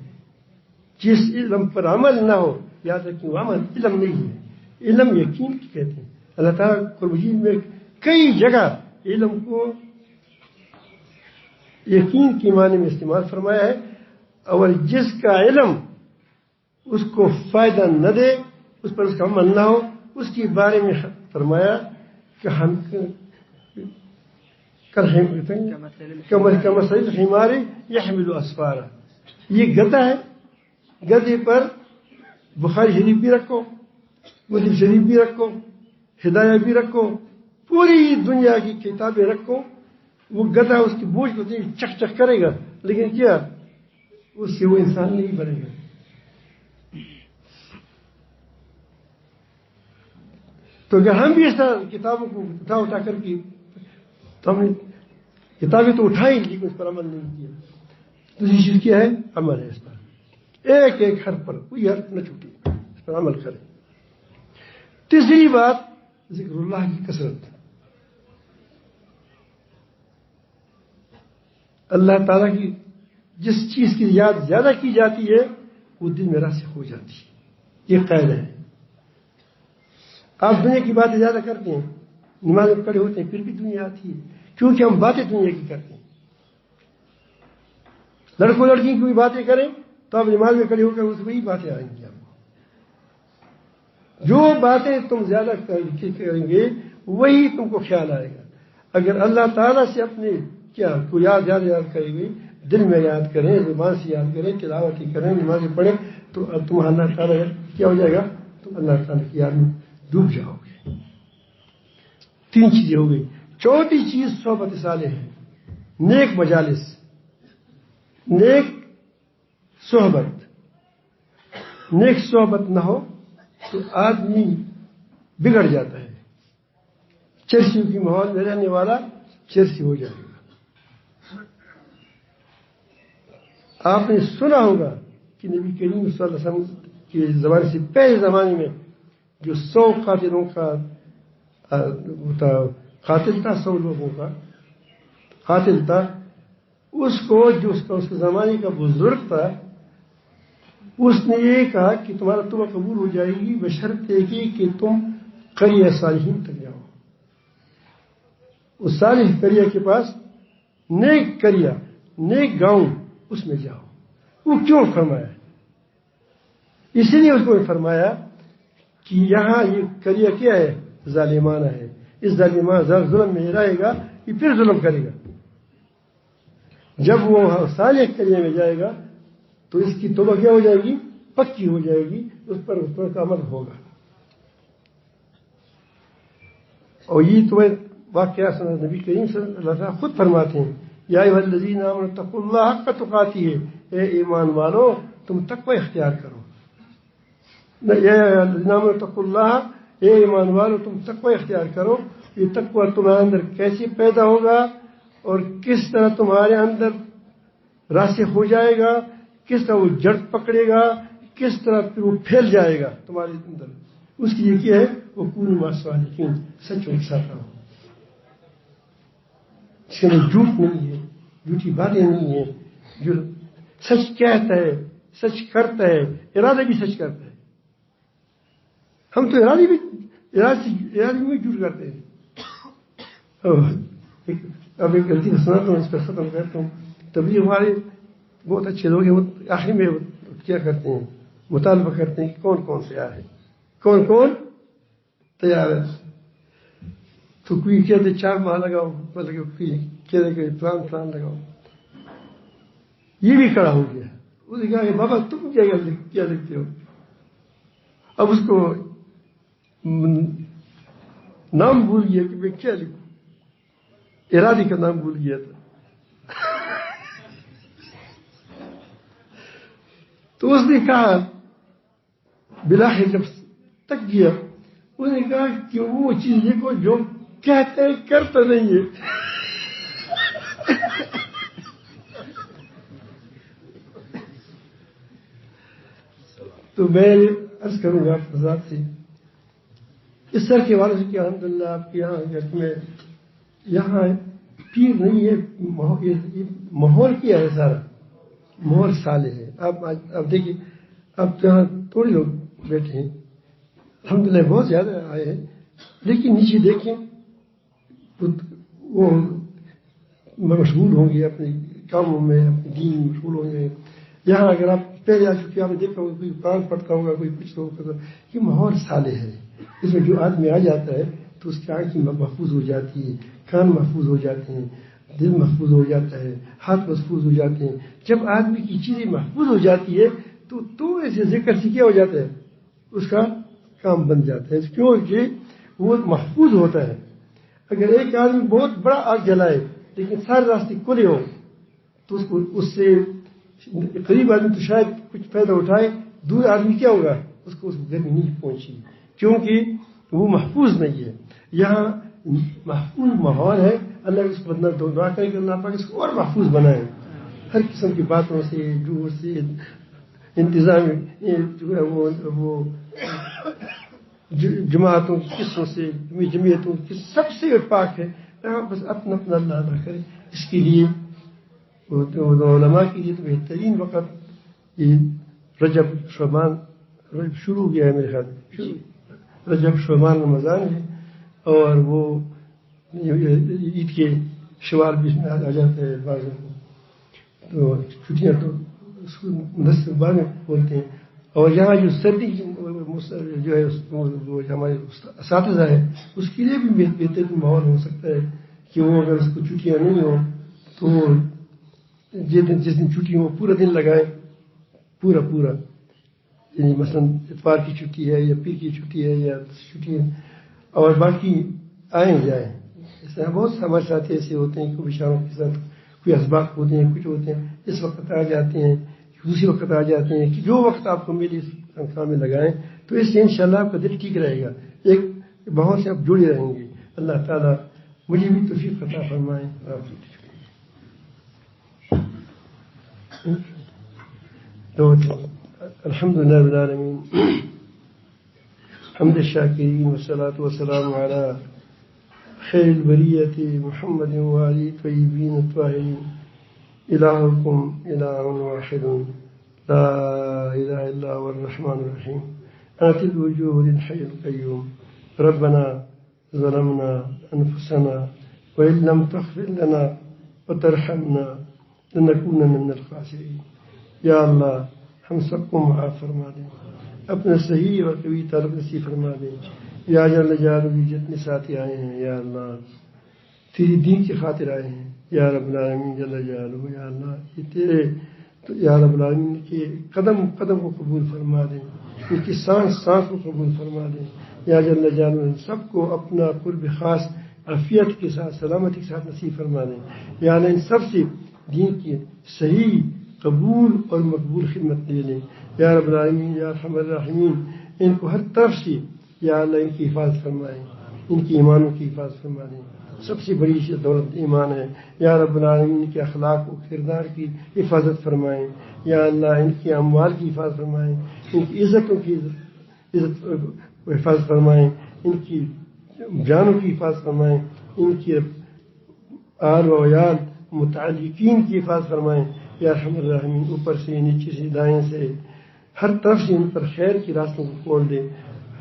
جس علم پر عمل نہ ہو، یاد رکھیں وہ عمل علم نہیں ہے، علم یقین کی کہتے ہیں. اللہ تعالیٰ قرآن مجید میں کئی جگہ علم کو یقین کی معنی میں استعمال فرمایا ہے. اور جس کا علم اس کو فائدہ نہ دے، اس پر اس کا عمل نہ ہو، اس کے بارے میں فرمایا کہ ہم کمثل الحمار یحمل اسفارا، یہ گدھا ہے، گدھے پر بخاری شریف بھی رکھو، مسلم شریف بھی رکھو، ہدایہ بھی رکھو، پوری دنیا کی کتابیں رکھو، وہ گدھا اس کی بوجھ کو چک چک کرے گا، لیکن کیا اس سے وہ انسان نہیں بنے گا. تو اگر ہم بھی اس طرح کتابوں کو اٹھا کر کے، تو ہم نے کتابیں تو اٹھائی لیکن اس پر عمل نہیں کیا. دوسری چیز کیا ہے؟ عمل ہے اس پر، ایک ایک حرف پر کوئی حرف نہ چھوٹے، اس پر عمل کریں. تیسری بات ذکر اللہ کی کثرت. اللہ تعالیٰ کی جس چیز کی یاد زیادہ کی جاتی ہے وہ دل میں راسخ ہو جاتی ہے. یہ قاعدہ ہے. آپ دنیا کی باتیں زیادہ کرتے ہیں، نماز میں کھڑے ہوتے ہیں پھر بھی دنیا آتی ہے، کیونکہ ہم باتیں دنیا کی کرتے ہیں. لڑکوں لڑکی کی کوئی باتیں کریں تو آپ نماز میں کھڑے ہو کر اس وہی باتیں آئیں گی. آپ کو جو باتیں تم زیادہ کریں گے وہی تم کو خیال آئے گا. اگر اللہ تعالیٰ سے اپنے کیا کو یاد کریں گے، دل میں یاد کریں، زبان سے یاد کریں، تلاوت کریں، نمازیں پڑھیں، تو تم اللہ تعالیٰ کیا ہو جائے گا؟ تم اللہ تعالیٰ کی یاد میں ڈوب جاؤ گے. تین چیزیں ہو گئی. چوتھی چیز صحبت صالح ہے، نیک مجالس، نیک صحبت. نیک صحبت نہ ہو تو آدمی بگڑ جاتا ہے. چرسی کی ماحول میں رہنے والا چرسی ہو جائے گا. آپ نے سنا ہوگا کہ نبی کریم صلی اللہ علیہ وسلم کے زمانے سے پہلے زمانے میں جو 100 قاتلوں کا قاتل تھا، 100 لوگوں کا قاتل تھا، اس کو جو اس کے زمانے کا بزرگ تھا، اس نے یہ کہا کہ تمہارا توبہ قبول ہو جائے گی بشرطے کہ تم قریہ صالحین تک جاؤ. اس صالح قریہ کے پاس، نیک قریہ، نیک گاؤں، اس میں جاؤ. وہ کیوں فرمایا؟ اس لیے اس کو فرمایا کہ یہاں یہ قریہ کیا ہے؟ ظالمانہ ہے. اس ظلم میں رہے گا، یہ پھر ظلم کرے گا. جب وہ صالح قریہ میں جائے گا تو اس کی توبہ کیا ہو جائے گی؟ پکی ہو جائے گی، اس پر کا عمل ہوگا. اور یہ تو واقعہ نبی کریم صلی اللہ علیہ وسلم خود فرماتے ہیں، یا ایھا الذین آمنوا اتقوا اللہ حق تقاتہ، اے ایمان والو تم تقوی اختیار کرو. یا ایھا الذین آمنوا اتقوا اللہ، اے ایمان والو تم تقوی اختیار کرو. یہ تقوی تمہارے اندر کیسے پیدا ہوگا اور کس طرح تمہارے اندر راسخ ہو جائے گا، کس طرح وہ جڑ پکڑے گا، کس طرح پھر وہ پھیل جائے گا تمہارے اندر. اس کی یہ کیا ہے؟ وہ کونوا مع الصادقین، سچوں کے ساتھ رہو. اس کے اندر جھوٹ نہیں ہے، جھوٹی باتیں نہیں ہیں. جو سچ کہتا ہے، سچ کرتا ہے، ارادہ بھی سچ کرتا ہے. ہم تو ارادے میں جھوٹ کرتے ہیں. اب ایک غلطی سناتا ہوں، اس پر ختم کرتا ہوں. تبلیغ والے بہت اچھے لوگ ہیں، وہ آخر میں کیا کرتے ہیں؟ مطالبہ کرتے ہیں کہ کون کون تیار ہے، کون کون تیار ہے. تو کوئی کہتے 4 ماہ لگاؤ، مطلب کوئی کہتے کہ پلان لگاؤ. یہ بھی کھڑا ہو گیا. اس نے کہا کہ بابا تم کیا لکھتے ہو؟ اب اس کو نام بھول گیا کہ میں کیا لکھوں. ارادی کا نام بھول گیا تھا. تو اس نے کہا بلاخر جب تک گیا، اس نے کہا کہ وہ چیز دیکھو جو کہتے ہیں کرتا نہیں ہے. تو میں عرض کروں گا آپ حضرات سے، اس طرح کے والوں سے کہ الحمدللہ آپ کے یہاں میں یہاں پیر نہیں ہے، ماحول کیا ہے، سارا ماحول صالح ہے. اب دیکھیے، اب جہاں تھوڑے لوگ بیٹھے ہیں، الحمدللہ بہت زیادہ آئے ہیں، لیکن نیچے دیکھیں وہ مشغول ہوں گے اپنے کاموں میں، اپنے دین میں مشغول ہوں گے. یہاں اگر آپ پہلے آ چکے، آپ نے دیکھا ہوگا کوئی قرآن پڑھتا ہوگا، کوئی کچھ ہوگا، یہ ماحول صالح ہے. اس میں جو آدمی آ جاتا ہے تو اس کی آنکھیں محفوظ ہو جاتی ہے، کان محفوظ ہو جاتے ہیں، دل محفوظ ہو جاتا ہے، ہاتھ محفوظ ہو جاتے ہیں. جب آدمی کی چیزیں محفوظ ہو جاتی ہے تو تھوڑے سے ذکر سے کیا ہو جاتا ہے، اس کا کام بن جاتا ہے، کیونکہ وہ محفوظ ہوتا ہے. اگر ایک آدمی بہت بڑا آگ جلائے لیکن سارے راستے کھلے ہو تو اس سے قریب آدمی تو شاید کچھ فائدہ اٹھائے، دور آدمی کیا ہوگا، اس کو گرمی نہیں پہنچی، کیونکہ وہ محفوظ نہیں ہے. یہاں محفوظ ماحول ہے. اللہ اس کو بدلا دعا کرے کہ اللہ پاک اس کو اور محفوظ بنائے، ہر قسم کی باتوں سے، جور سے، انتظام جو ہے وہ جماعتوں کی قسموں سے، جمعیتوں کی سب سے پاک ہے. بس اپنا اپنا اللہ ادا کرے. اس کے لیے علماء کے لیے تو بہترین وقت یہ رجب شعبان شروع ہو گیا ہے میرے خیال. رجب شعبان رمضان ہے، اور وہ عید کے شوال بھی اس میں آ جاتے ہیں بعض کو، تو چھٹیاں تو مدرسے بعد میں بولتے ہیں. اور یہاں جو سردی جو ہے وہ ہمارے اساتذہ ہیں، اس کے لیے بھی بہترین ماحول ہو سکتا ہے کہ وہ اگر اس کو چھٹیاں نہیں ہوں تو جس دن چھٹی ہو پورا دن لگائے، پورا یعنی مثلا اتوار کی چھٹی ہے یا پیر کی چھٹی ہے یا چھٹی ہے، اور باقی آئیں جائیں. اس طرح بہت سے ہمارے ساتھی ایسے ہوتے ہیں کہ بیچاروں کے ساتھ کوئی اسباق ہوتے ہیں، کچھ ہوتے ہیں، اس وقت آ جاتے ہیں، دوسری وقت آ جاتے ہیں، کہ جو وقت آپ کو ملی اس کام میں لگائیں، تو اس سے انشاءاللہ آپ کا دل ٹھیک رہے گا، ایک بہت سے آپ جڑے رہیں گے. اللہ تعالیٰ مجھے بھی توفیق عطا فرمائیں. الحمد لله رب العالمين، حمد الشاكرين، والصلاة والسلام على خير البرية محمد وآله الطيبين الطاهرين. إلهكم إله واحد لا إله إلا هو الرحمن الرحيم. آت الوجوه للحي القيوم. ربنا ظلمنا أنفسنا وإن لم تغفر لنا وترحمنا لنكونن من الخاسرين. یا اللہ ہم سب کو معاف فرما دیں، اپنے صحیح اور قوی تعلق نصیب فرما دیں. یا جل جلالہ جتنے ساتھی آئے ہیں یا اللہ تیری دین کی خاطر آئے ہیں یا رب العالمین جل جلالہ، یا اللہ یہ تیرے یا رب العالمین کے قدم قدم کو قبول فرما دیں، ان کی سانس سانس کو قبول فرما دیں. یا جل جلالہ سب کو اپنا قرب خاص عافیت کے ساتھ سلامتی کے ساتھ نصیب فرما دیں. یا اللہ ان سب سے دین کی صحیح قبول اور مقبول خدمت لے لیں. یا رب العالمین یا ارحم الراحمین ان کو ہر طرف سے یا اللہ ان کی حفاظت فرمائیں، ان کی ایمانوں کی حفاظت فرما دیں. سب سے بڑی دولت ایمان ہے. یا رب العالمین ان کے اخلاق و کردار کی حفاظت فرمائیں. یا اللہ ان کی اموال کی حفاظت فرمائیں، ان کی عزتوں کی عزت حفاظت فرمائیں، ان کی جانوں کی حفاظت فرمائیں، ان کی آل و عیال متعلقین کی حفاظت فرمائیں. یا ارحم الراحمین اوپر سے نیچے سے دائیں سے ہر طرف سے ان پر خیر کی راستوں کو کھول دیں.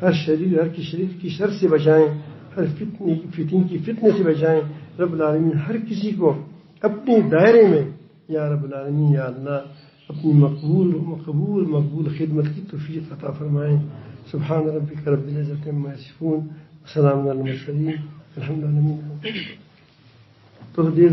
ہر شریر کی شر سے بچائیں، ہر فتنے سے بچائیں. رب العالمین ہر کسی کو اپنے دائرے میں یا رب العالمین یا اللہ اپنی مقبول خدمت کی توفیق عطا فرمائیں. سبحان ربک رب العزت عما یصفون، وسلام علی المرسلین، الحمد للہ. تو دیر